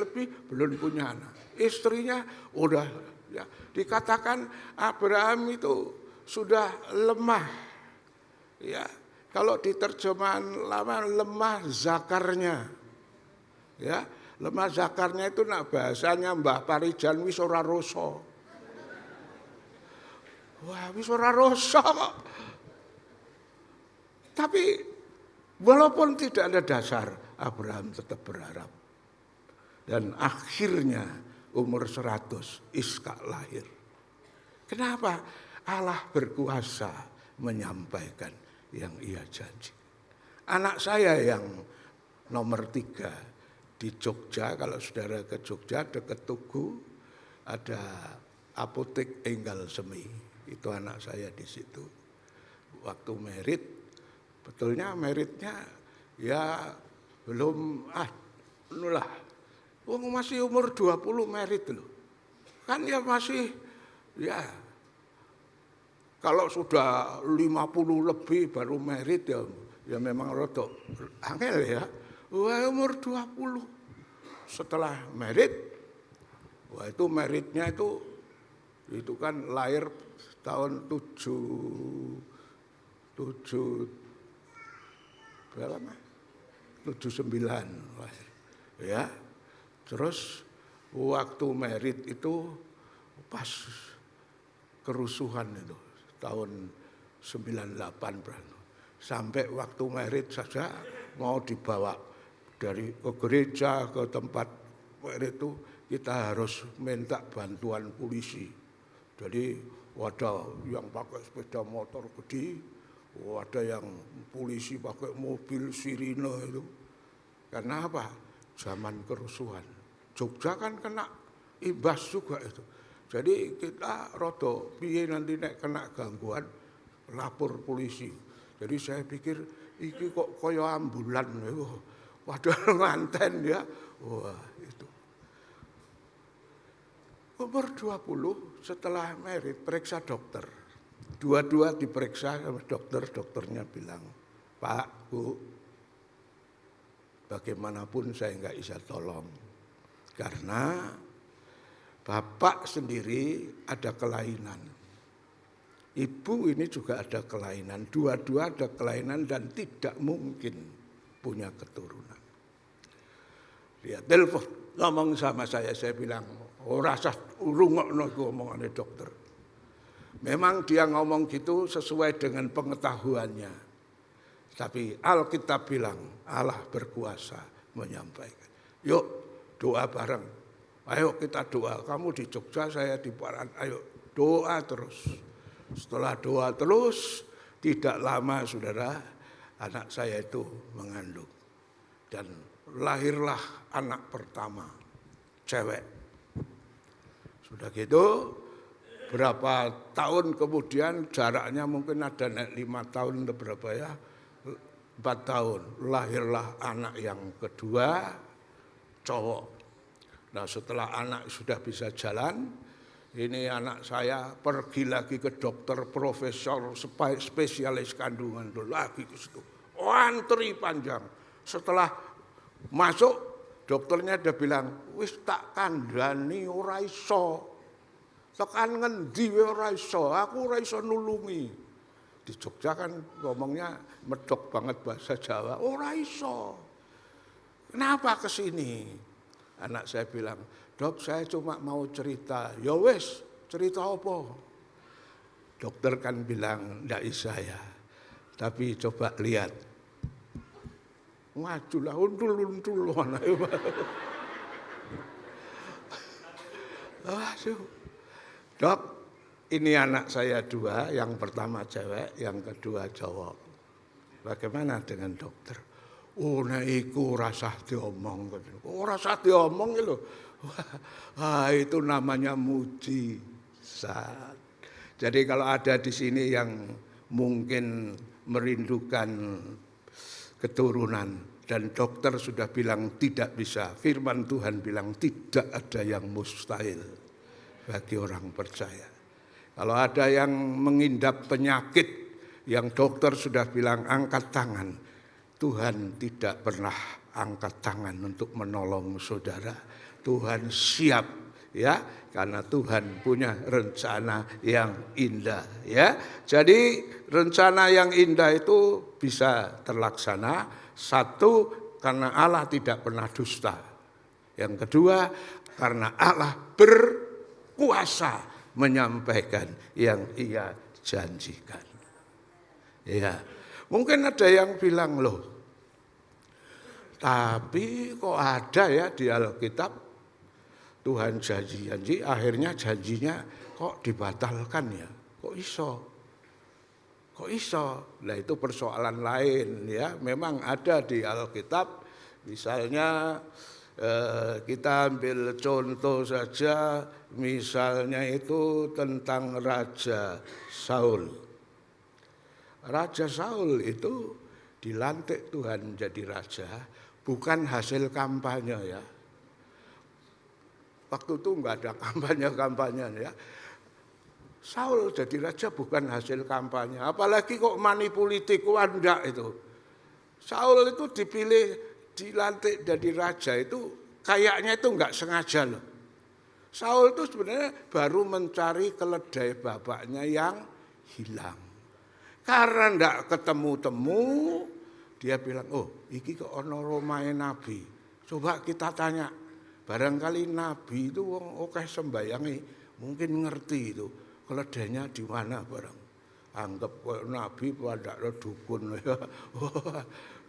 lebih belum punya anak. Istrinya udah ya, dikatakan Abraham itu sudah lemah. Ya, kalau di terjemahan lama lemah zakarnya. Ya, lemah zakarnya itu nak bahasanya Mbah Parijan wis ora rasa. Wah, wis ora rasa kok. Tapi walaupun tidak ada dasar, Abraham tetap berharap. Dan akhirnya umur 100 Ishak lahir. Kenapa? Allah berkuasa menyampaikan yang Ia janji. Anak saya yang nomor 3 di Jogja, kalau saudara ke Jogja dekat Tugu ada apotek Enggal Semi. Itu anak saya di situ. Waktu merit, betulnya meritnya ya belum Wong masih umur 20 merit loh. Kan ya masih, ya kalau sudah 50 lebih baru merit ya memang rada angel ya. Wah umur 20. Setelah merit, wah itu meritnya itu kan lahir tahun 79 lahir. Ya. Terus waktu merit itu pas kerusuhan itu tahun 98 berarti. Sampai waktu merit saja mau dibawa dari ke gereja ke tempat merit itu kita harus minta bantuan polisi. Jadi ada yang pakai sepeda motor gede, ada yang polisi pakai mobil sirine itu. Karena apa? Zaman kerusuhan. Jogja kan kena imbas juga itu. Jadi kita rada piye nanti nek kena gangguan lapor polisi. Jadi saya pikir iki kok kaya ambulan itu. Padahal nganten ya. Wah, itu. Umur 20 setelah merit periksa dokter. Dua-dua diperiksa sama dokter, dokternya bilang, "Pak, Bu, bagaimanapun saya nggak bisa tolong. Karena Bapak sendiri ada kelainan. Ibu ini juga ada kelainan. Dua-dua ada kelainan dan tidak mungkin punya keturunan." Dia telepon, ngomong sama saya bilang, ora usah rungokno iku omongane dokter. Memang dia ngomong gitu sesuai dengan pengetahuannya. Tapi Alkitab bilang Allah berkuasa menyampaikan. Yuk doa bareng. Ayo kita doa. Kamu di Jogja, saya di Paran. Ayo doa terus. Setelah doa terus, tidak lama saudara, anak saya itu mengandung. Dan lahirlah anak pertama, cewek. Sudah gitu, berapa tahun kemudian, jaraknya mungkin ada 5 tahun atau berapa ya, 4 tahun, lahirlah anak yang kedua, cowok. Nah setelah anak sudah bisa jalan, ini anak saya pergi lagi ke dokter profesor spesialis kandungan itu lagi ke situ. Antri panjang. Setelah masuk dokternya dia bilang, wis tak kandhani ora iso. Tekan ngendi ora iso, aku ora iso nulungi. Di Jogja kan ngomongnya medok banget bahasa Jawa, ora iso. Kenapa ke sini? Anak saya bilang, "Dok, saya cuma mau cerita." "Ya wis, cerita apa?" Dokter kan bilang, "Ndak bisa ya. Tapi coba lihat." Majulah untul-untul anake. Aduh. "Dok, ini anak saya 2, yang pertama cewek, yang kedua cowok. Bagaimana dengan dokter?" "Oh, nek iku ora usah diomong." Ora usah diomong lho. Wah, itu namanya mujizat. Jadi kalau ada di sini yang mungkin merindukan keturunan dan dokter sudah bilang tidak bisa, firman Tuhan bilang tidak ada yang mustahil bagi orang percaya. Kalau ada yang mengidap penyakit yang dokter sudah bilang angkat tangan, Tuhan tidak pernah angkat tangan untuk menolong saudara. Tuhan siap ya, karena Tuhan punya rencana yang indah ya. Jadi rencana yang indah itu bisa terlaksana. Satu, karena Allah tidak pernah dusta. Yang kedua, karena Allah berkuasa menyampaikan yang Ia janjikan. Ya, mungkin ada yang bilang, loh, tapi kok ada ya di Alkitab Tuhan janji-janji, akhirnya janjinya kok dibatalkan ya? Kok iso? Kok iso? Nah itu persoalan lain ya. Memang ada di Alkitab, misalnya kita ambil contoh saja, misalnya itu tentang Raja Saul. Raja Saul itu dilantik Tuhan jadi raja, bukan hasil kampanye ya. waktu itu nggak ada kampanye ya. Saul jadi raja bukan hasil kampanye, apalagi kok manipolitik enggak itu. Saul itu dipilih, dilantik jadi raja itu kayaknya itu enggak sengaja loh. Saul itu sebenarnya baru mencari keledai bapaknya yang hilang. Karena enggak ketemu-temu, dia bilang, oh iki kok ono romae nabi. Coba kita tanya, barangkali nabi itu wong akeh sembayangi, mungkin ngerti itu. Keledainya di mana barang? Anggap nabi pada dukun ya.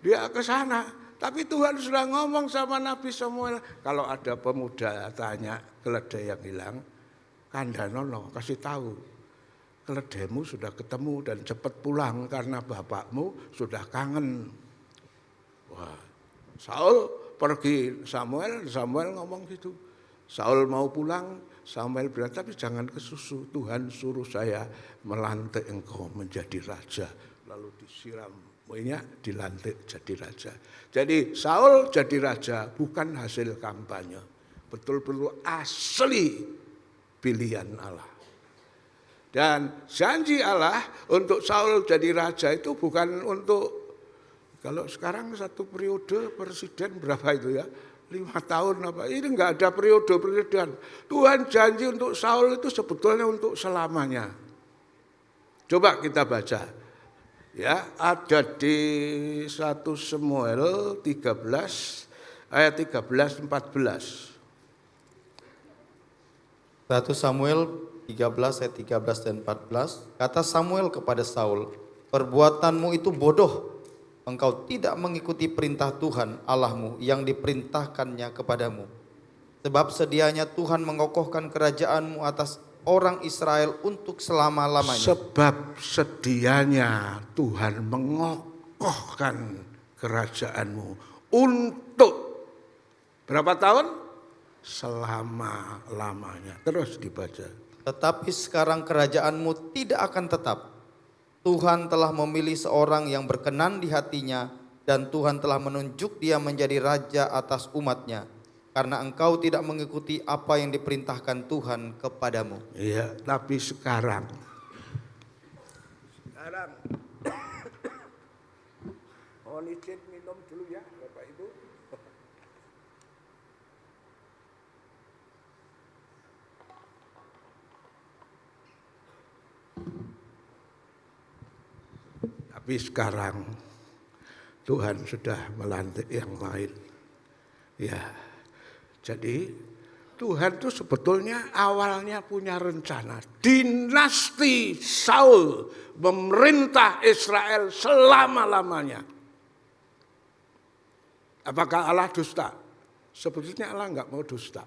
Dia ke sana. Tapi Tuhan sudah ngomong sama Nabi Samuel, kalau ada pemuda tanya keledai yang hilang, kandhanono kasih tahu. Keledaimu sudah ketemu dan cepat pulang karena bapakmu sudah kangen. Wah, Saul pergi, Samuel ngomong gitu. Saul mau pulang, Samuel bilang, tapi jangan kesusu, Tuhan suruh saya melantik engkau menjadi raja. Lalu disiram minyak, dilantik jadi raja. Jadi Saul jadi raja bukan hasil kampanye. Betul-betul asli pilihan Allah. Dan janji Allah untuk Saul jadi raja itu bukan untuk, kalau sekarang satu periode presiden berapa itu ya? 5 tahun apa, ini enggak ada periode-periodean. Tuhan janji untuk Saul itu sebetulnya untuk selamanya. Coba kita baca. Ya, ada di 1 Samuel 13 ayat 13 14. 1 Samuel 13 ayat 13 dan 14. Kata Samuel kepada Saul, perbuatanmu itu bodoh. Engkau tidak mengikuti perintah Tuhan Allahmu yang diperintahkannya kepadamu. Sebab sedianya Tuhan mengokohkan kerajaanmu atas orang Israel untuk selama-lamanya. Sebab sedianya Tuhan mengokohkan kerajaanmu untuk berapa tahun? Selama-lamanya. Terus dibaca. Tetapi sekarang kerajaanmu tidak akan tetap. Tuhan telah memilih seorang yang berkenan di hatinya dan Tuhan telah menunjuk dia menjadi raja atas umatnya. Karena engkau tidak mengikuti apa yang diperintahkan Tuhan kepadamu. Iya, tapi sekarang mohon izin minum dulu ya Bapak Ibu. Tapi sekarang Tuhan sudah melantik yang lain. Ya. Jadi Tuhan itu sebetulnya awalnya punya rencana. Dinasti Saul memerintah Israel selama-lamanya. Apakah Allah dusta? Sebetulnya Allah enggak mau dusta.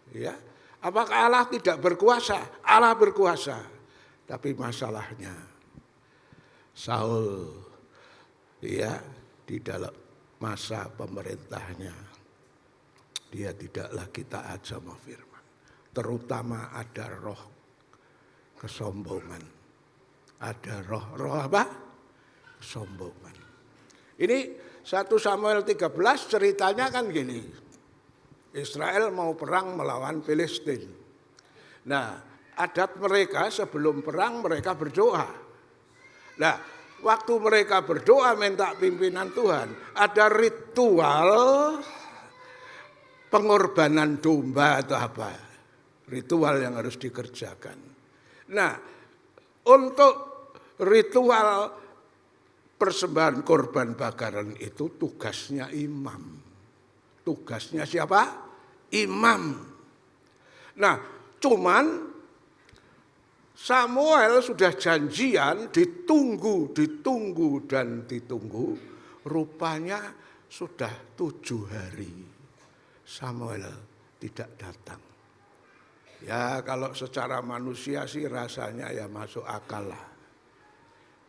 Ya. Apakah Allah tidak berkuasa? Allah berkuasa. Tapi masalahnya Saul ya di dalam masa pemerintahnya dia tidak lagi taat sama firman. Terutama ada roh kesombongan. Ada roh apa? Kesombongan. Ini 1 Samuel 13 ceritanya kan gini. Israel mau perang melawan Filistin. Nah, adat mereka sebelum perang mereka berdoa. Nah, waktu mereka berdoa minta pimpinan Tuhan, ada ritual pengorbanan domba atau apa. Ritual yang harus dikerjakan. Nah, untuk ritual persembahan korban bakaran itu tugasnya imam. Tugasnya siapa? Imam. Nah, cuman Samuel sudah janjian ditunggu dan ditunggu. Rupanya sudah 7 hari Samuel tidak datang. Ya kalau secara manusia sih rasanya ya masuk akal lah.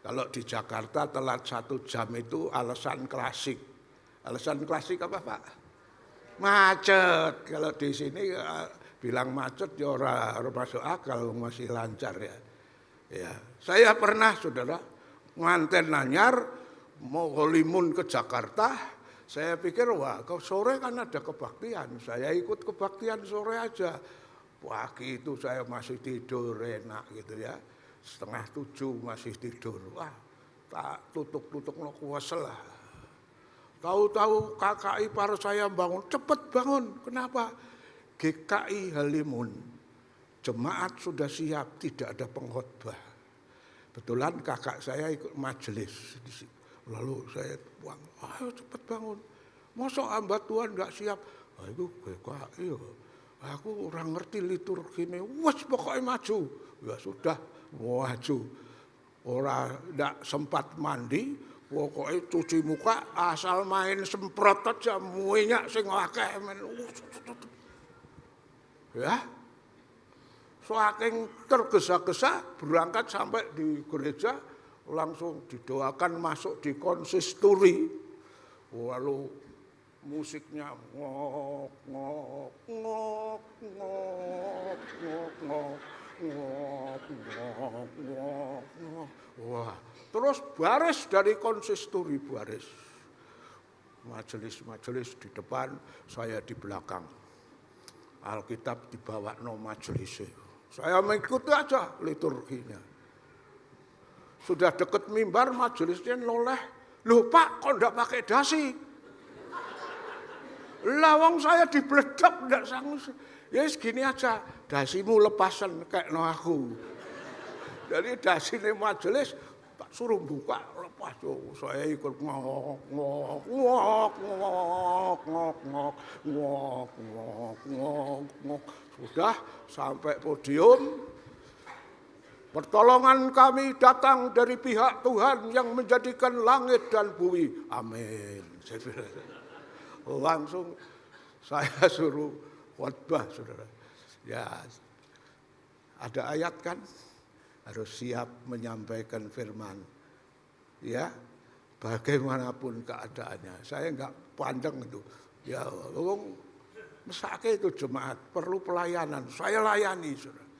Kalau di Jakarta telat 1 jam itu alasan klasik. Alasan klasik apa Pak? Macet. Kalau di sini bilang macet ya orang masuk akal, masih lancar ya. Ya, saya pernah saudara nganten Nanyar mau honeymoon ke Jakarta, Saya pikir wah sore kan ada kebaktian, saya ikut kebaktian sore aja. Pagi itu saya masih tidur enak gitu ya, 6:30 masih tidur. Wah tak tutuk-tutuk no kuwesel lah. Tahu-tahu kakak ipar saya bangun, cepet bangun. Kenapa? GKI Halimun, jemaat sudah siap, tidak ada pengkhotbah. Betulan kakak saya ikut majelis. Lalu saya buang, ayo cepet bangun. Masa hamba Tuhan nggak siap? Itu GKI, aku orang ngerti liturgi ini. Wes pokoknya maju. Ya sudah, maju. Orang nggak sempat mandi, pokoknya cuci muka, asal main semprot aja, minyak sing akeh men. Ya, saking tergesa-gesa berangkat sampai di gereja, langsung didoakan masuk di konsistori. Lalu musiknya ngok ngok ngok ngok ngok ngok ngok ngok ngok ngok. Wah, terus baris dari konsistori baris. Majelis-majelis di depan, saya di belakang. Alkitab dibawa no majelis. Saya mengikuti aja liturginya. Sudah deket mimbar majelisnya noleh. Loh Pak, kok enggak pakai dasi? Lawang saya dibledek enggak sanggup. Ya segini aja, dasimu lepasan kayak no aku. Jadi dasi ini majelis, tak suruh buka lepas. Saya ikut ngok ngok ngok ngok ngok ngok ngok ngok ngok ngok. Sudah sampai podium. Pertolongan kami datang dari pihak Tuhan yang menjadikan langit dan bumi. Amin. Langsung saya suruh khotbah, saudara. Ya, ada ayat kan? Harus siap menyampaikan firman. Ya, bagaimanapun keadaannya. Saya enggak pandang itu. Ya, mesake itu jemaat perlu pelayanan. Saya layani, saudara.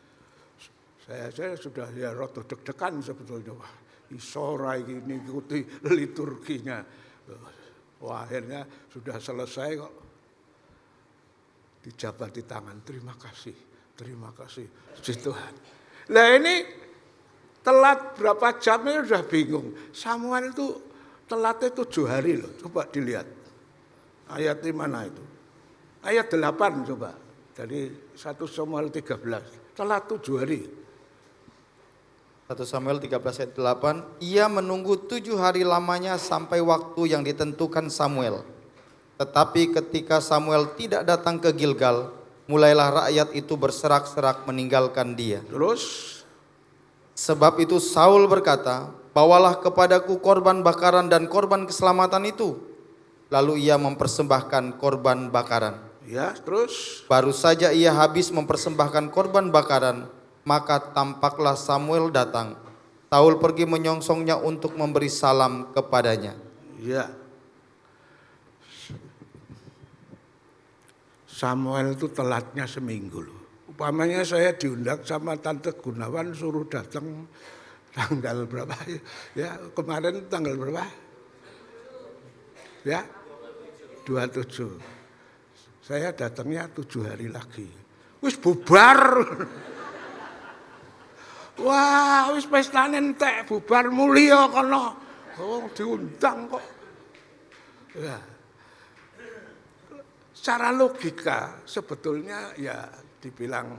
Saya sudah ya rada deg-degan sebetulnya. Wah, isora ini ikuti liturginya. Wah, akhirnya sudah selesai kok. Dijabat di tangan. Terima kasih. Terima kasih. Puji Tuhan. Nah ini telat berapa jamnya udah bingung. Samuel itu telatnya 7 hari loh. Coba dilihat. Ayat di mana itu? Ayat 8 coba. Dari 1 Samuel 13. Telat 7 hari. 1 Samuel 13 ayat 8, ia menunggu 7 hari lamanya sampai waktu yang ditentukan Samuel. Tetapi ketika Samuel tidak datang ke Gilgal, mulailah rakyat itu berserak-serak meninggalkan dia. Terus? Sebab itu Saul berkata, bawalah kepadaku korban bakaran dan korban keselamatan itu. Lalu ia mempersembahkan korban bakaran. Ya, terus? Baru saja ia habis mempersembahkan korban bakaran, maka tampaklah Samuel datang. Saul pergi menyongsongnya untuk memberi salam kepadanya. Ya. Samuel itu telatnya seminggu loh. Umpamanya saya diundang sama Tante Gunawan suruh datang tanggal berapa? Ya, kemarin tanggal berapa? Ya, 27. Saya datangnya 7 hari lagi. Wis bubar. Wah, wis pestane entek, bubar mulya kono. Oh, diundang kok. Ya. Secara logika sebetulnya ya dibilang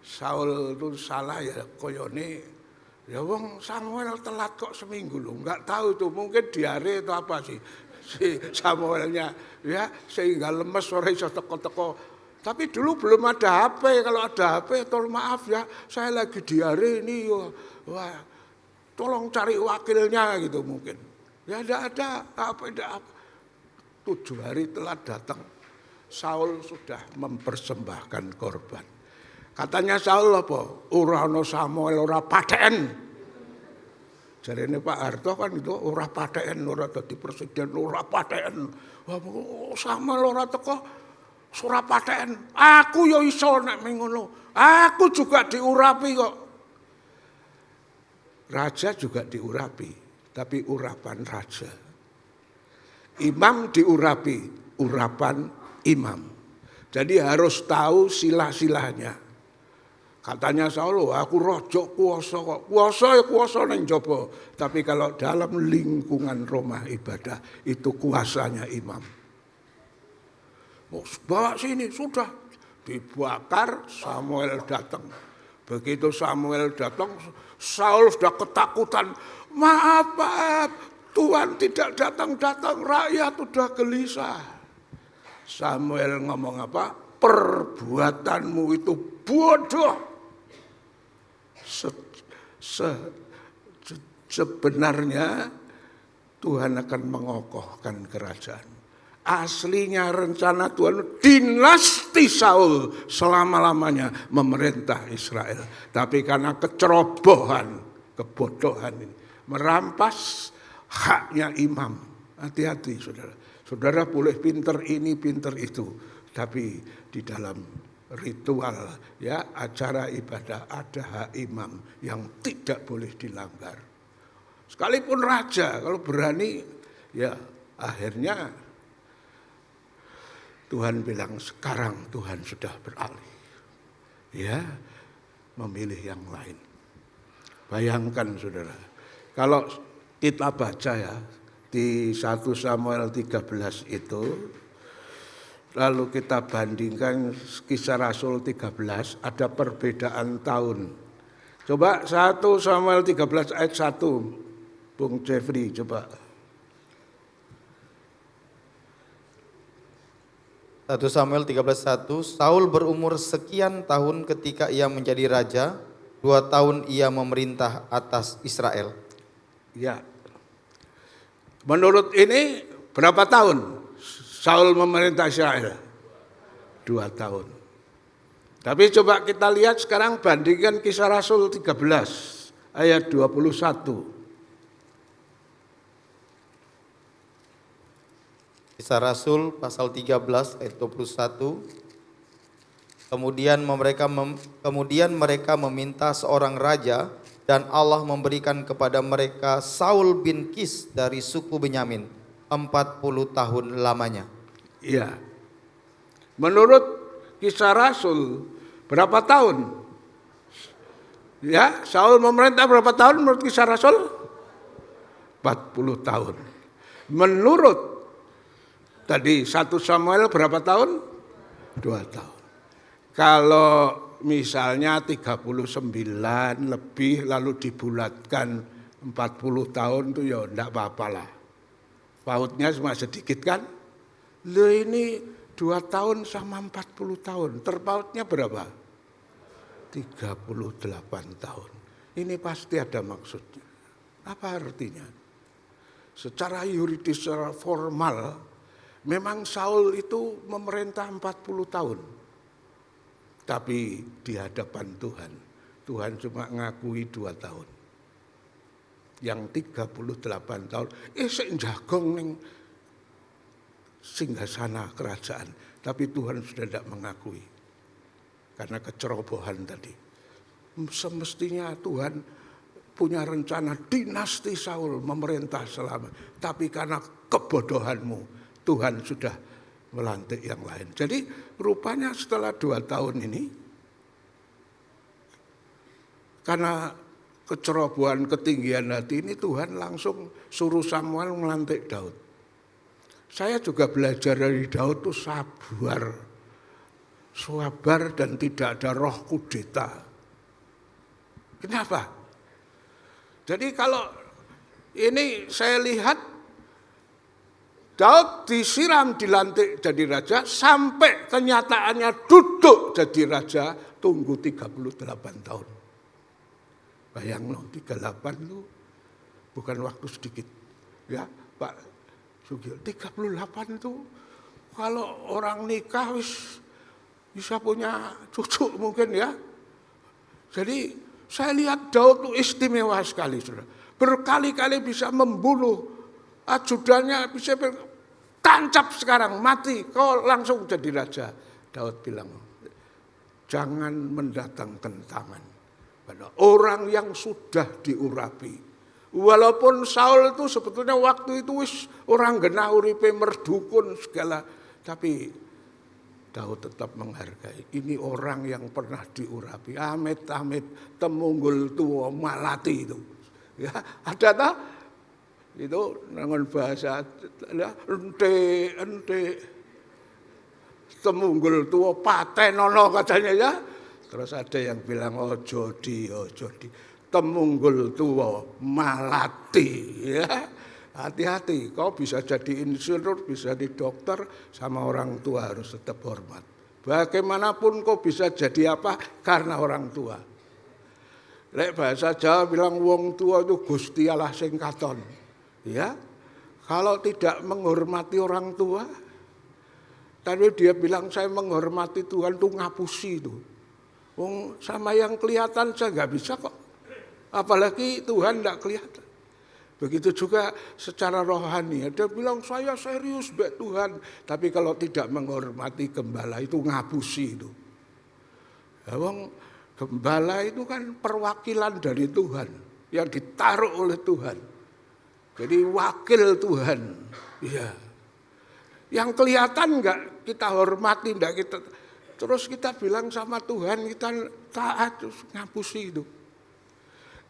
Saul itu salah ya koyone. Ya wong Samuel telat kok seminggu loh. Enggak tahu tuh, mungkin diare atau apa sih si Samuelnya ya sehingga lemes ora iso teko-teko. Tapi dulu belum ada HP. Kalau ada HP, tolong maaf ya, saya lagi diare ini. Wah, tolong cari wakilnya gitu mungkin. Ya tidak ada apa. 7 hari telah datang. Saul sudah mempersembahkan korban. Katanya Saul apa? Ora ono Samuel ora paten. Jarene Pak Harto kan itu ora paten, ora dadi presiden, ora paten. Wah, Samuel ora teko. Surapaten, aku yo iso nek mengono. Aku juga diurapi kok. Raja juga diurapi, tapi urapan raja. Imam diurapi, urapan imam. Jadi harus tahu silah-silahnya. Katanya Saul, aku rojo kuasa kok. Kuasa ya kuasa nang jaba. Tapi kalau dalam lingkungan rumah ibadah, itu kuasanya imam. Oh, bawa sini, sudah. Dibakar, Samuel datang. Begitu Samuel datang, Saul sudah ketakutan. Maaf, Tuhan tidak datang-datang, rakyat sudah gelisah. Samuel ngomong apa? Perbuatanmu itu bodoh. Sebenarnya Tuhan akan mengokohkan kerajaan. Aslinya rencana Tuhan dinasti Saul selama-lamanya memerintah Israel. Tapi karena kecerobohan, kebodohan ini merampas haknya imam. Hati-hati saudara. Saudara boleh pinter ini, pinter itu. Tapi di dalam ritual ya acara ibadah ada hak imam yang tidak boleh dilanggar. Sekalipun raja kalau berani ya akhirnya Tuhan bilang sekarang Tuhan sudah beralih. Ya, memilih yang lain. Bayangkan saudara, kalau kita baca ya di 1 Samuel 13 itu, lalu kita bandingkan Kisah Rasul 13, ada perbedaan tahun. Coba 1 Samuel 13 ayat 1, Bung Jeffrey coba. 1 Samuel 13:1, Saul berumur sekian tahun ketika ia menjadi raja, 2 tahun ia memerintah atas Israel. Ya. Menurut ini berapa tahun Saul memerintah Israel? 2 tahun. Tapi coba kita lihat sekarang bandingkan Kisah Rasul 13 ayat 21. Kisah Rasul pasal 13 ayat 21. Kemudian mereka meminta seorang raja dan Allah memberikan kepada mereka Saul bin Kis dari suku Benyamin 40 tahun lamanya. Iya. Menurut Kisah Rasul berapa tahun? Ya, Saul memerintah berapa tahun menurut Kisah Rasul? 40 tahun. Menurut tadi 1 Samuel berapa tahun? 2 tahun. Kalau misalnya 39 lebih lalu dibulatkan 40 tahun itu ya enggak apa-apa lah. Pautnya cuma sedikit kan? Loh ini 2 tahun sama 40 tahun. Terpautnya berapa? 38 tahun. Ini pasti ada maksudnya. Apa artinya? Secara yuridis, secara formal, memang Saul itu memerintah 40 tahun. Tapi di hadapan Tuhan, Tuhan cuma ngakui 2 tahun. Yang 38 tahun, sing jagong ning singgasana kerajaan. Tapi Tuhan sudah tidak mengakui. Karena kecerobohan tadi. Semestinya Tuhan punya rencana dinasti Saul memerintah selama. Tapi karena kebodohanmu, Tuhan sudah melantik yang lain. Jadi rupanya setelah 2 tahun ini, karena kecerobohan ketinggian hati ini, Tuhan langsung suruh Samuel melantik Daud. Saya juga belajar dari Daud itu sabar dan tidak ada roh kudeta. Kenapa? Jadi kalau ini saya lihat Daud disiram dilantik jadi raja sampai kenyataannya duduk jadi raja tunggu 38 tahun. Bayang no 38 itu bukan waktu sedikit. Ya Pak Sugio 38 itu kalau orang nikah bisa punya cucu mungkin ya. Jadi saya lihat Daud itu istimewa sekali saudara. Berkali-kali bisa membunuh ajudannya, bisa tancap sekarang, mati, kau langsung jadi raja. Daud bilang, jangan mendatangkan tangan pada orang yang sudah diurapi. Walaupun Saul itu sebetulnya waktu itu wis orang genah uripe merdukun segala, tapi Daud tetap menghargai. Ini orang yang pernah diurapi. Amit-amit temunggul tua malati itu. Ya, ada tak? Itu dengan bahasa ente temunggul tua patenono katanya ya. Terus ada yang bilang ojo di temunggul tua malati ya. Hati-hati, kau bisa jadi insinyur, bisa di dokter, sama orang tua harus tetap hormat. Bagaimanapun kau bisa jadi apa? Karena orang tua. Lek bahasa Jawa bilang wong tua itu Gusti Allah sing katon. Ya, kalau tidak menghormati orang tua, tadi dia bilang saya menghormati Tuhan tuh ngapusi itu. Wong sama yang kelihatan saya nggak bisa kok. Apalagi Tuhan nggak kelihatan. Begitu juga secara rohani. Dia bilang saya serius mbak Tuhan. Tapi kalau tidak menghormati gembala itu ngapusi itu. Ya, wong gembala itu kan perwakilan dari Tuhan. Yang ditaruh oleh Tuhan. Jadi wakil Tuhan. Ya. Yang kelihatan enggak kita hormati, enggak kita. Terus kita bilang sama Tuhan kita taat, terus ngapusi itu.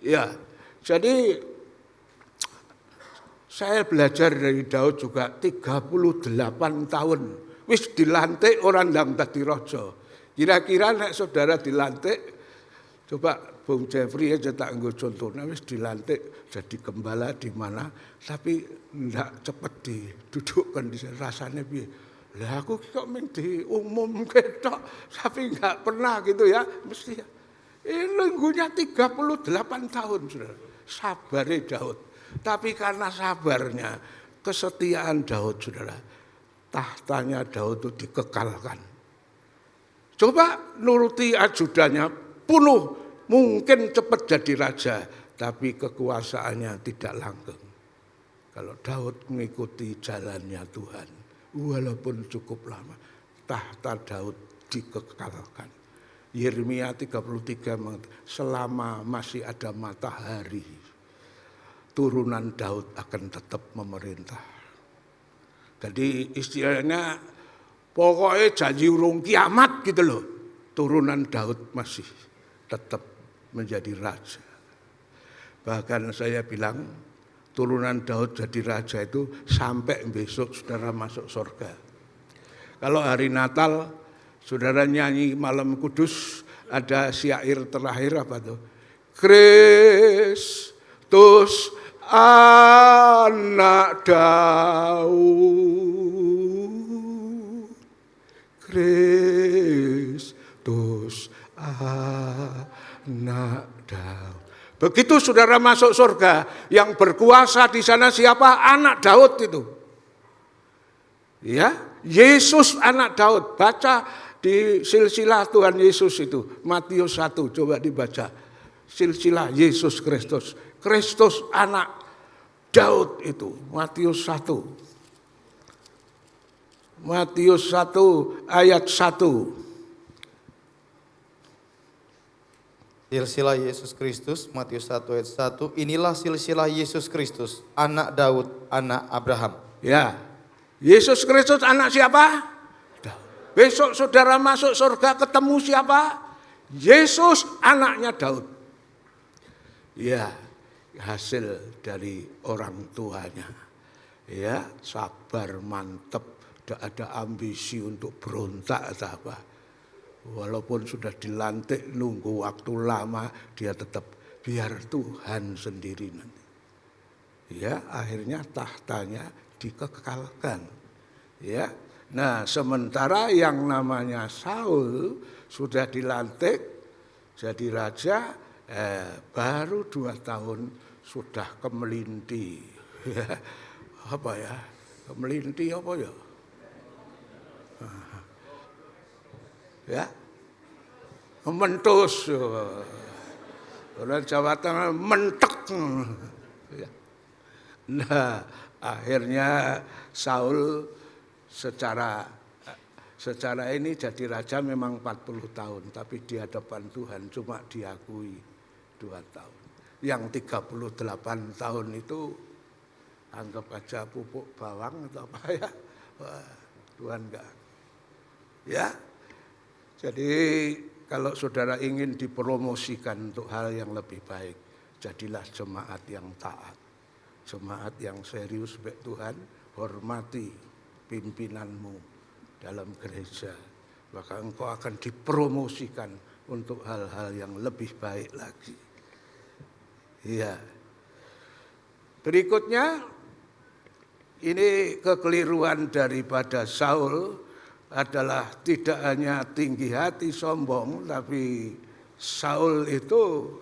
Ya, jadi saya belajar dari Daud juga 38 tahun. Wis dilantik orang ndang dadi raja. Kira-kira nek saudara dilantik, coba Bung Jeffrey aja tak nggo contohnya, wis dilantik jadi gembala di mana, tapi ndak cepet didudukkan di rasanya piye. Lah aku kok mung diumum ketok, tapi enggak pernah gitu ya, mesti ya. Ini nunggunya 38 tahun, saudara. Sabare Daud. Tapi karena sabarnya, kesetiaan Daud, saudara, tahtanya Daud itu dikekalkan. Coba nuruti ajudannya, penuh, mungkin cepat jadi raja, tapi kekuasaannya tidak langgeng. Kalau Daud mengikuti jalannya Tuhan, walaupun cukup lama, tahta Daud dikekalkan. Yeremia 33 mengatakan, selama masih ada matahari, turunan Daud akan tetap memerintah. Jadi istilahnya pokoknya janji urung kiamat gitu loh. Turunan Daud masih tetap menjadi raja. Bahkan saya bilang turunan Daud jadi raja itu sampai besok saudara masuk surga. Kalau hari Natal saudara nyanyi malam kudus, ada syair terakhir apa tuh? Kristus anak Daud, Kristus anak Daud. Begitu saudara masuk surga, yang berkuasa di sana siapa? Anak Daud itu. Ya, Yesus anak Daud. Baca di silsilah Tuhan Yesus itu, Matius 1, coba dibaca. Silsilah Yesus Kristus. Kristus anak Daud itu, Matius 1. Matius 1 ayat 1. Silsilah Yesus Kristus, Matius 1 ayat 1. Inilah silsilah Yesus Kristus, anak Daud, anak Abraham. Ya, Yesus Kristus anak siapa? Daud. Besok saudara masuk surga ketemu siapa? Yesus anaknya Daud. Ya, hasil dari orang tuanya. Ya, sabar, mantep, tidak ada ambisi untuk berontak atau apa. Walaupun sudah dilantik, nunggu waktu lama, dia tetap biar Tuhan sendiri nanti. Ya, akhirnya tahtanya dikekalkan. Ya, nah sementara yang namanya Saul sudah dilantik jadi raja. Baru 2 tahun sudah kemelinti. Apa ya? Kemelinti apa ya? Ya, mentus. Orang Jawa Tengah mentek. Nah, akhirnya Saul secara ini jadi raja memang 40 tahun, tapi di hadapan Tuhan cuma diakui 2 tahun. yang 38 tahun itu anggap aja pupuk bawang atau apa ya. Wah, Tuhan enggak. Ya. Jadi kalau saudara ingin dipromosikan untuk hal yang lebih baik, jadilah jemaat yang taat. Jemaat yang serius baik Tuhan, hormati pimpinanmu dalam gereja. Maka engkau akan dipromosikan untuk hal-hal yang lebih baik lagi. Iya. Berikutnya, ini kekeliruan daripada Saul adalah tidak hanya tinggi hati sombong, tapi Saul itu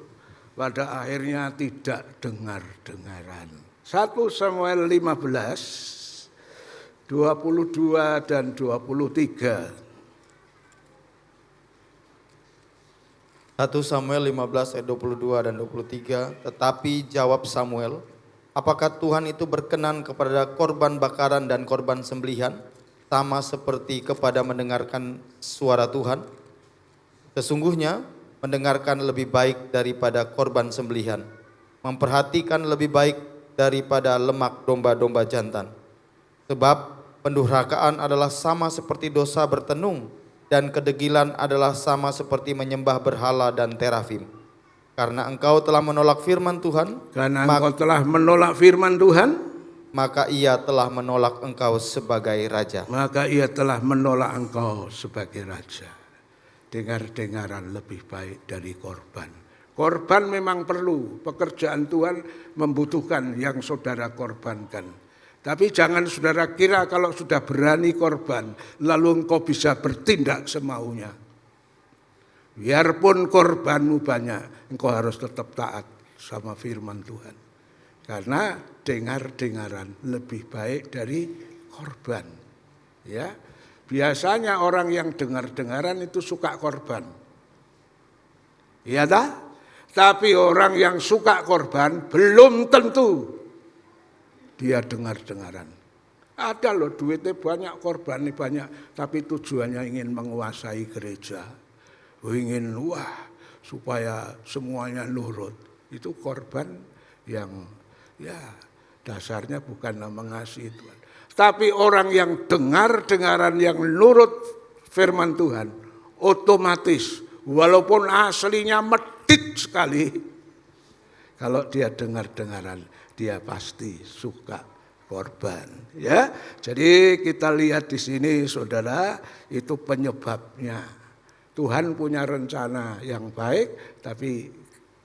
pada akhirnya tidak dengar-dengaran. 1 Samuel 15, 22 dan 23. 1 Samuel 15 ayat 22 dan 23. Tetapi jawab Samuel, apakah Tuhan itu berkenan kepada korban bakaran dan korban sembelihan, sama seperti kepada mendengarkan suara Tuhan? Sesungguhnya mendengarkan lebih baik daripada korban sembelihan, memperhatikan lebih baik daripada lemak domba-domba jantan. Sebab pendurhakaan adalah sama seperti dosa bertenung, dan kedegilan adalah sama seperti menyembah berhala dan terafim. Karena engkau telah menolak firman Tuhan, maka ia telah menolak engkau sebagai raja. Dengar-dengaran lebih baik dari korban. Korban memang perlu, pekerjaan Tuhan membutuhkan yang saudara korbankan. Tapi jangan saudara kira kalau sudah berani korban, lalu engkau bisa bertindak semaunya. Biarpun korbanmu banyak, engkau harus tetap taat sama firman Tuhan. Karena dengar-dengaran lebih baik dari korban. Ya, biasanya orang yang dengar-dengaran itu suka korban. Iya tak? Tapi orang yang suka korban belum tentu dia dengar-dengaran. Ada loh duitnya banyak, korbannya banyak, tapi tujuannya ingin menguasai gereja. Ingin supaya semuanya nurut. Itu korban yang ya dasarnya bukan mengasihi Tuhan. Tapi orang yang dengar-dengaran yang nurut firman Tuhan, otomatis walaupun aslinya medit sekali, kalau dia dengar-dengaran, dia pasti suka korban. Ya, jadi kita lihat di sini, saudara, itu penyebabnya. Tuhan punya rencana yang baik, tapi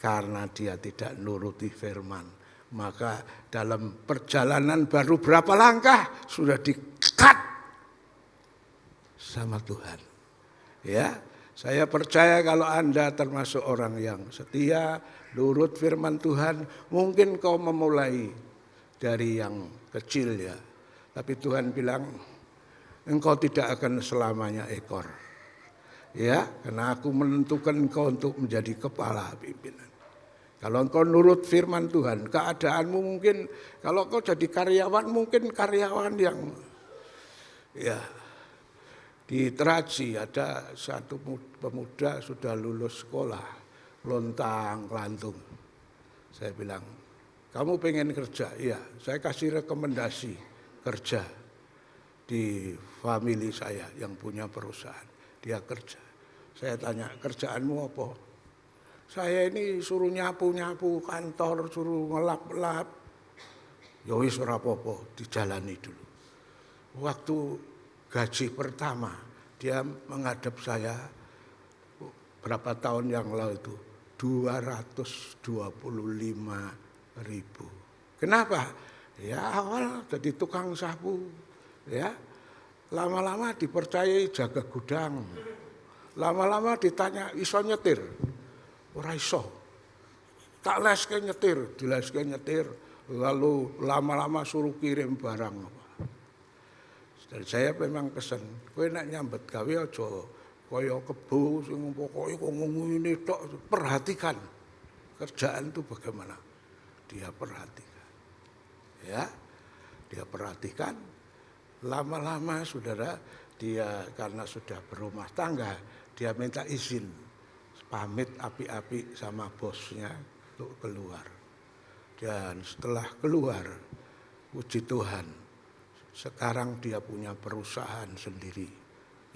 karena dia tidak nuruti firman, maka dalam perjalanan baru berapa langkah sudah di-cut sama Tuhan. Ya, saya percaya kalau Anda termasuk orang yang setia, nurut firman Tuhan, mungkin kau memulai dari yang kecil ya. Tapi Tuhan bilang, engkau tidak akan selamanya ekor. Ya, karena aku menentukan engkau untuk menjadi kepala pimpinan. Kalau engkau nurut firman Tuhan, keadaanmu mungkin, kalau engkau jadi karyawan, mungkin karyawan yang ya. Di Teraji ada satu pemuda sudah lulus sekolah, lontang-lantung. Saya bilang, kamu pengen kerja? Iya, saya kasih rekomendasi kerja di family saya yang punya perusahaan. Dia kerja. Saya tanya, kerjaanmu apa? Saya ini suruh nyapu-nyapu kantor, suruh ngelap-lap. Ya wis ora apa-apa, dijalani dulu. Waktu gaji pertama, dia menghadap saya berapa tahun yang lalu itu, 225.000. Kenapa? Ya awal jadi tukang sapu, ya. Lama-lama dipercayai jaga gudang. Lama-lama ditanya iso nyetir. Ora iso. Tak leske nyetir, dileske nyetir. Lalu lama-lama suruh kirim barang. Dan saya memang pesen, kowe nek nyambet gawe aja kaya kebo sing pokoke kok ngene tok. Perhatikan kerjaan itu bagaimana. Dia perhatikan. Ya. Dia perhatikan. Lama-lama saudara, dia karena sudah berumah tangga, dia minta izin pamit api-api sama bosnya untuk keluar. Dan setelah keluar, puji Tuhan, sekarang dia punya perusahaan sendiri.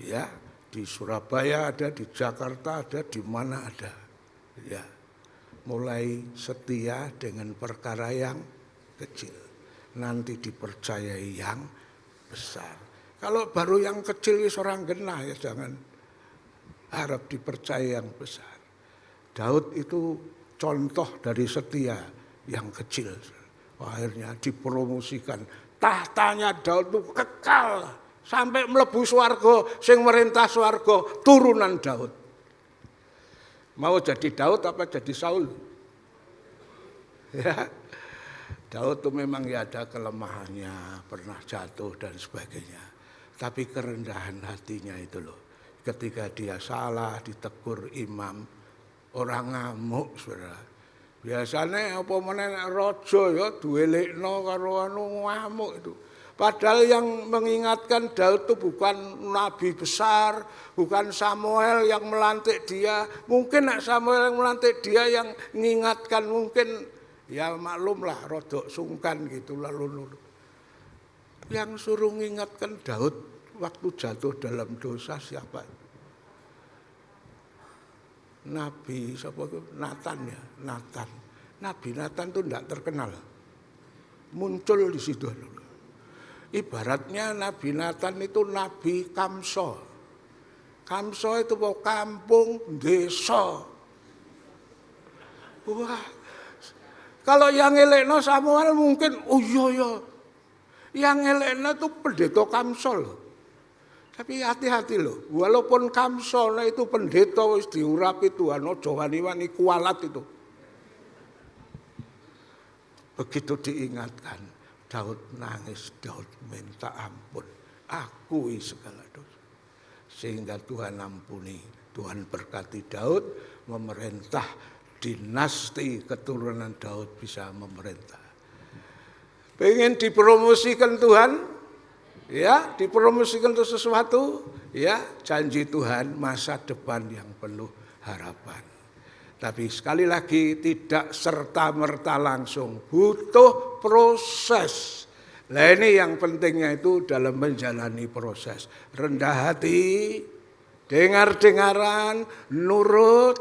Ya, di Surabaya ada, di Jakarta ada, di mana ada. Ya, mulai setia dengan perkara yang kecil, nanti dipercayai yang besar. Kalau baru yang kecil orang genah ya jangan harap dipercaya yang besar. Daud itu contoh dari setia yang kecil. Akhirnya dipromosikan. Tahtanya Daud itu kekal sampai mlebu swarga, sing merintah swarga turunan Daud. Mau jadi Daud apa jadi Saul? Ya. Daud itu memang ya ada kelemahannya, pernah jatuh dan sebagainya. Tapi kerendahan hatinya itu loh. Ketika dia salah ditegur imam, orang ngamuk saudara. Biasanya apa meneh raja ya duwelekno karo ngamuk itu. Padahal yang mengingatkan Daud itu bukan nabi besar, bukan Samuel yang melantik dia. Mungkin Samuel yang melantik dia yang mengingatkan, mungkin ya maklumlah rodok sungkan gitu lalu. Yang suruh mengingatkan Daud waktu jatuh dalam dosa siapa? Nabi siapa itu? Nathan ya, Nathan. Nabi Nathan itu tidak terkenal. Muncul di situ. Ibaratnya Nabi Nathan itu Nabi Kamso. Kamso itu mau kampung, desa. Wah, kalau yang elekno Samuel mungkin, oh iya. Yang elekno itu pendeta Kamso loh. Tapi hati-hati loh, walaupun Kamso itu pendeta wis diurapi Tuhan, ojo wani-wani kualat itu. Begitu diingatkan, Daud nangis, Daud minta ampun, akui segala dosa. Sehingga Tuhan ampuni, Tuhan berkati Daud, memerintah dinasti keturunan Daud bisa memerintah. Pengen dipromosikan Tuhan, ya dipromosikan untuk sesuatu, ya janji Tuhan masa depan yang penuh harapan. Tapi sekali lagi tidak serta-merta langsung, butuh proses. Nah ini yang pentingnya itu dalam menjalani proses. Rendah hati, dengar-dengaran, nurut.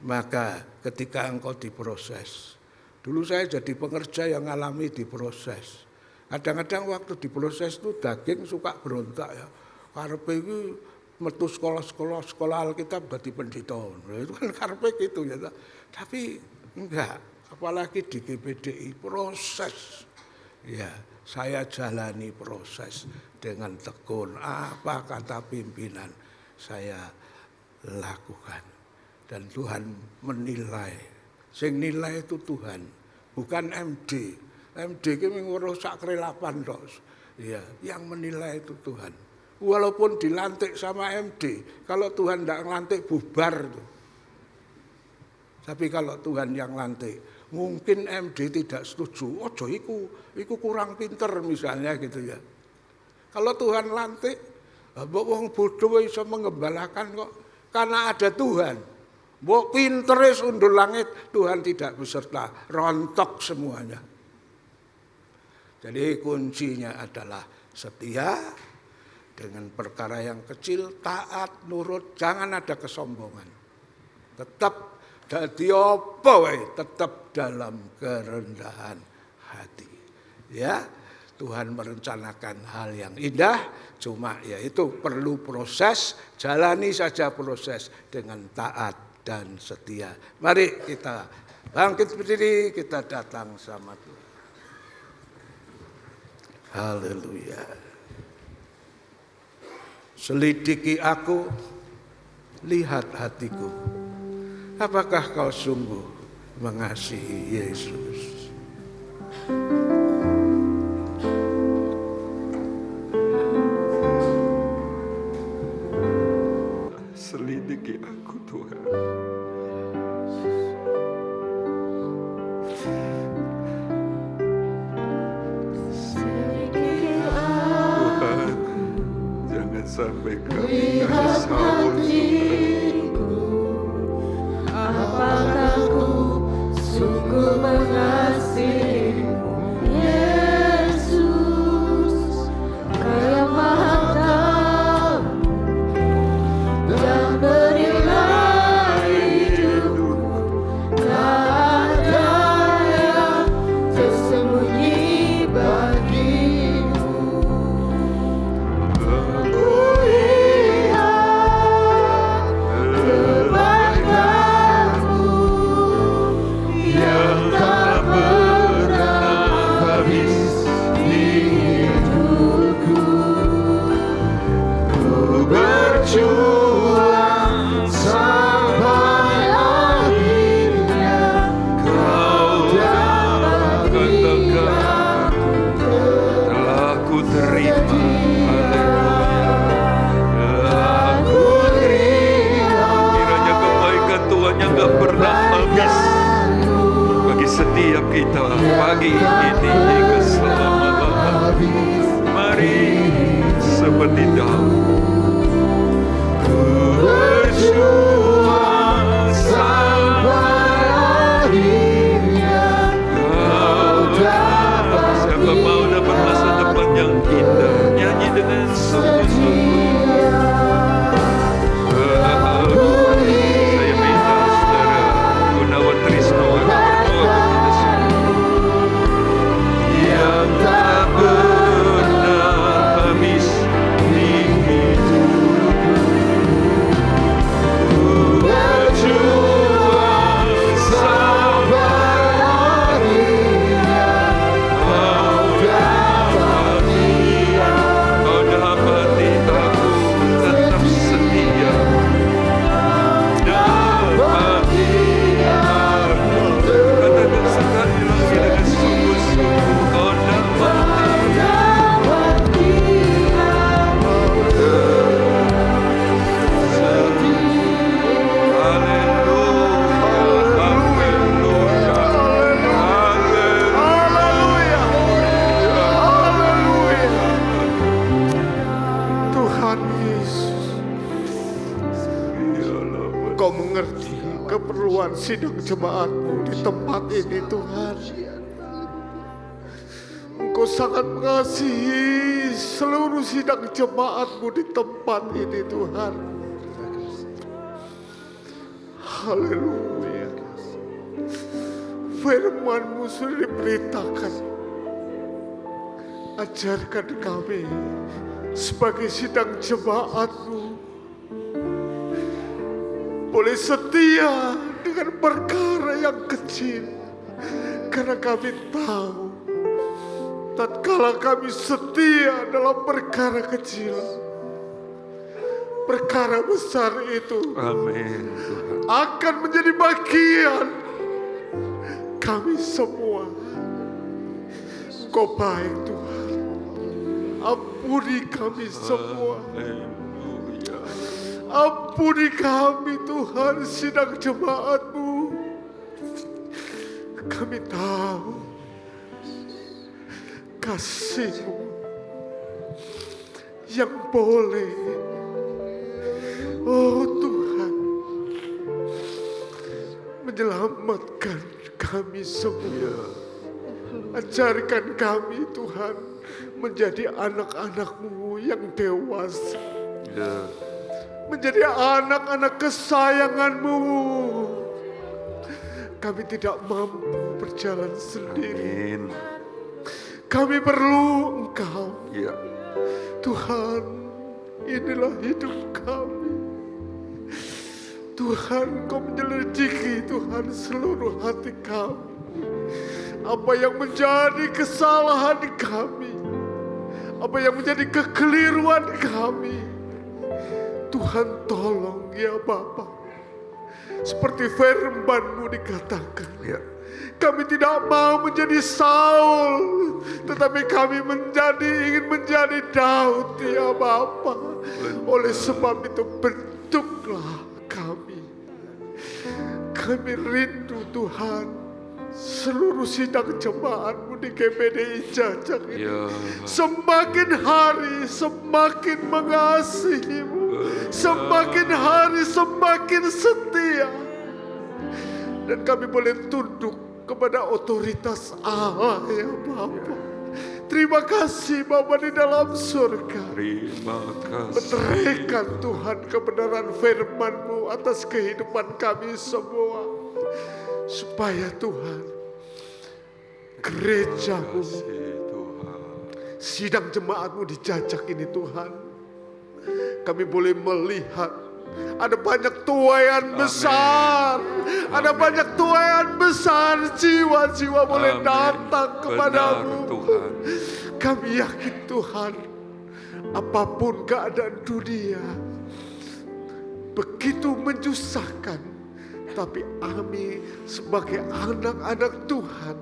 Maka ketika engkau diproses. Dulu saya jadi pengerja yang alami diproses. Kadang-kadang waktu diproses itu daging suka berontak ya. Karepe iki metu sekolah Alkitab dadi pendeta. Itu kan karepe gitu ya. Tapi enggak, apalagi di GPDI proses. Ya, saya jalani proses dengan tekun. Apa kata pimpinan saya lakukan. Dan Tuhan menilai. Sing nilai itu Tuhan, bukan MD. MD itu ngurusak kerelapan tos. Ya, yang menilai itu Tuhan. Walaupun dilantik sama MD, kalau Tuhan tidak ngelantik bubar tuh. Tapi kalau Tuhan yang lantik, mungkin MD tidak setuju. Ojo iku kurang pinter misalnya gitu ya. Kalau Tuhan lantik, mbok wong bodoh bisa mengembalakan kok karena ada Tuhan. Mbok pinteris undul langit, Tuhan tidak beserta, rontok semuanya. Jadi kuncinya adalah setia dengan perkara yang kecil, taat, nurut, jangan ada kesombongan. Tetap dadi apa wae, tetap dalam kerendahan hati. Ya, Tuhan merencanakan hal yang indah, cuma yaitu perlu proses, jalani saja proses dengan taat dan setia. Mari kita bangkit berdiri, kita datang sama Tuhan. Haleluya. Selidiki aku, lihat hatiku. Apakah kau sungguh mengasihi Yesus? Selidiki aku Tuhan. Tuhan, jangan sampai kami menyesal. Apakah ku kehidupan sidang jemaat-Mu di tempat ini Tuhan. Engkau sangat mengasihi seluruh sidang jemaat-Mu di tempat ini Tuhan. Haleluya. Firman-Mu sudah diberitakan. Ajarkan kami sebagai sidang jemaat-Mu boleh setia dengan perkara yang kecil, karena kami tahu tatkala kami setia dalam perkara kecil, perkara besar itu Amin Tuhan. akan menjadi bagian kami semua. Engkau baik Tuhan, ampuni kami semua. Haleluya. Ampuni kami Tuhan, sidang jemaat-Mu. Kami tahu kasih-Mu yang boleh, oh Tuhan, menyelamatkan kami semua. Ajarkan kami Tuhan menjadi anak-anak-Mu yang dewasa, Ya. menjadi anak-anak kesayangan-Mu. Kami tidak mampu berjalan sendiri. Amin. Kami perlu Engkau. Ya. Tuhan, inilah hidup kami. Tuhan, Kau menyelidiki Tuhan seluruh hati kami. Apa yang menjadi kesalahan kami, apa yang menjadi kekeliruan kami, Tuhan tolong ya Bapa. Seperti firman-Mu dikatakan, Ya. kami tidak mau menjadi Saul, tetapi kami ingin menjadi Daud ya Bapa. Oleh sebab itu bentuklah kami. Kami rindu Tuhan, seluruh sidang jemaat-Mu di GPDI Jajak ini Ya. semakin hari semakin mengasihi-Mu, semakin hari semakin setia, dan kami boleh tunduk kepada otoritas Allah ya Bapa. Terima kasih Bapa di dalam surga. Terima kasih. Meteraikan Tuhan kebenaran firman-Mu atas kehidupan kami semua, supaya Tuhan, gereja-Mu, Kasih Tuhan. sidang jemaat-Mu di Jajak ini Tuhan, kami boleh melihat ada banyak tuaian besar, ada banyak tuaian besar, jiwa-jiwa boleh Amin. datang kepadamu. Benar, Tuhan. Kami yakin Tuhan, apapun keadaan dunia begitu menyusahkan, tapi kami sebagai anak-anak Tuhan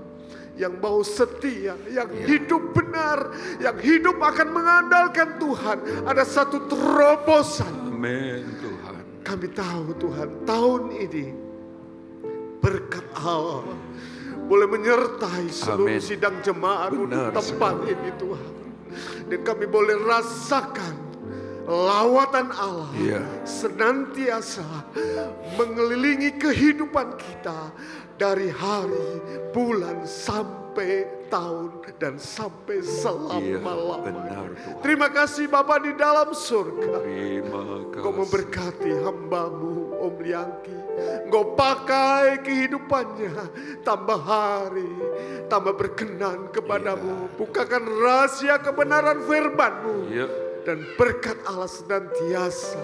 yang mau setia, yang hidup benar, yang hidup akan mengandalkan Tuhan, ada satu terobosan. Amin Tuhan. Kami tahu Tuhan, tahun ini berkat Allah boleh menyertai seluruh Amin. sidang jemaat-Mu di Benar tempat ini Tuhan. Dan kami boleh rasakan lawatan Allah Iya. senantiasa mengelilingi kehidupan kita dari hari, bulan, sampai tahun, dan sampai Iya, benar selama-lamanya. Tuhan. Terima kasih Bapa di dalam surga. Terima Engkau kasih. memberkati hamba-Mu Om Liangki. Engkau pakai kehidupannya tambah hari, tambah berkenan kepadamu. Bukakan rahasia kebenaran firman-Mu. Iya. Dan berkat Allah senantiasa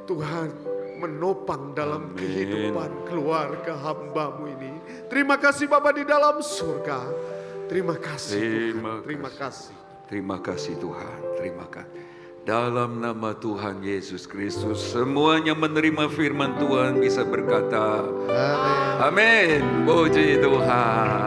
Tuhan menopang dalam Amin. kehidupan keluarga hamba-Mu ini. Terima kasih Bapa di dalam surga. Terima kasih Tuhan. Terima kasih. Terima kasih Tuhan. Terima kasih. Dalam nama Tuhan Yesus Kristus, semuanya menerima firman Tuhan bisa berkata, Amin. Puji Tuhan.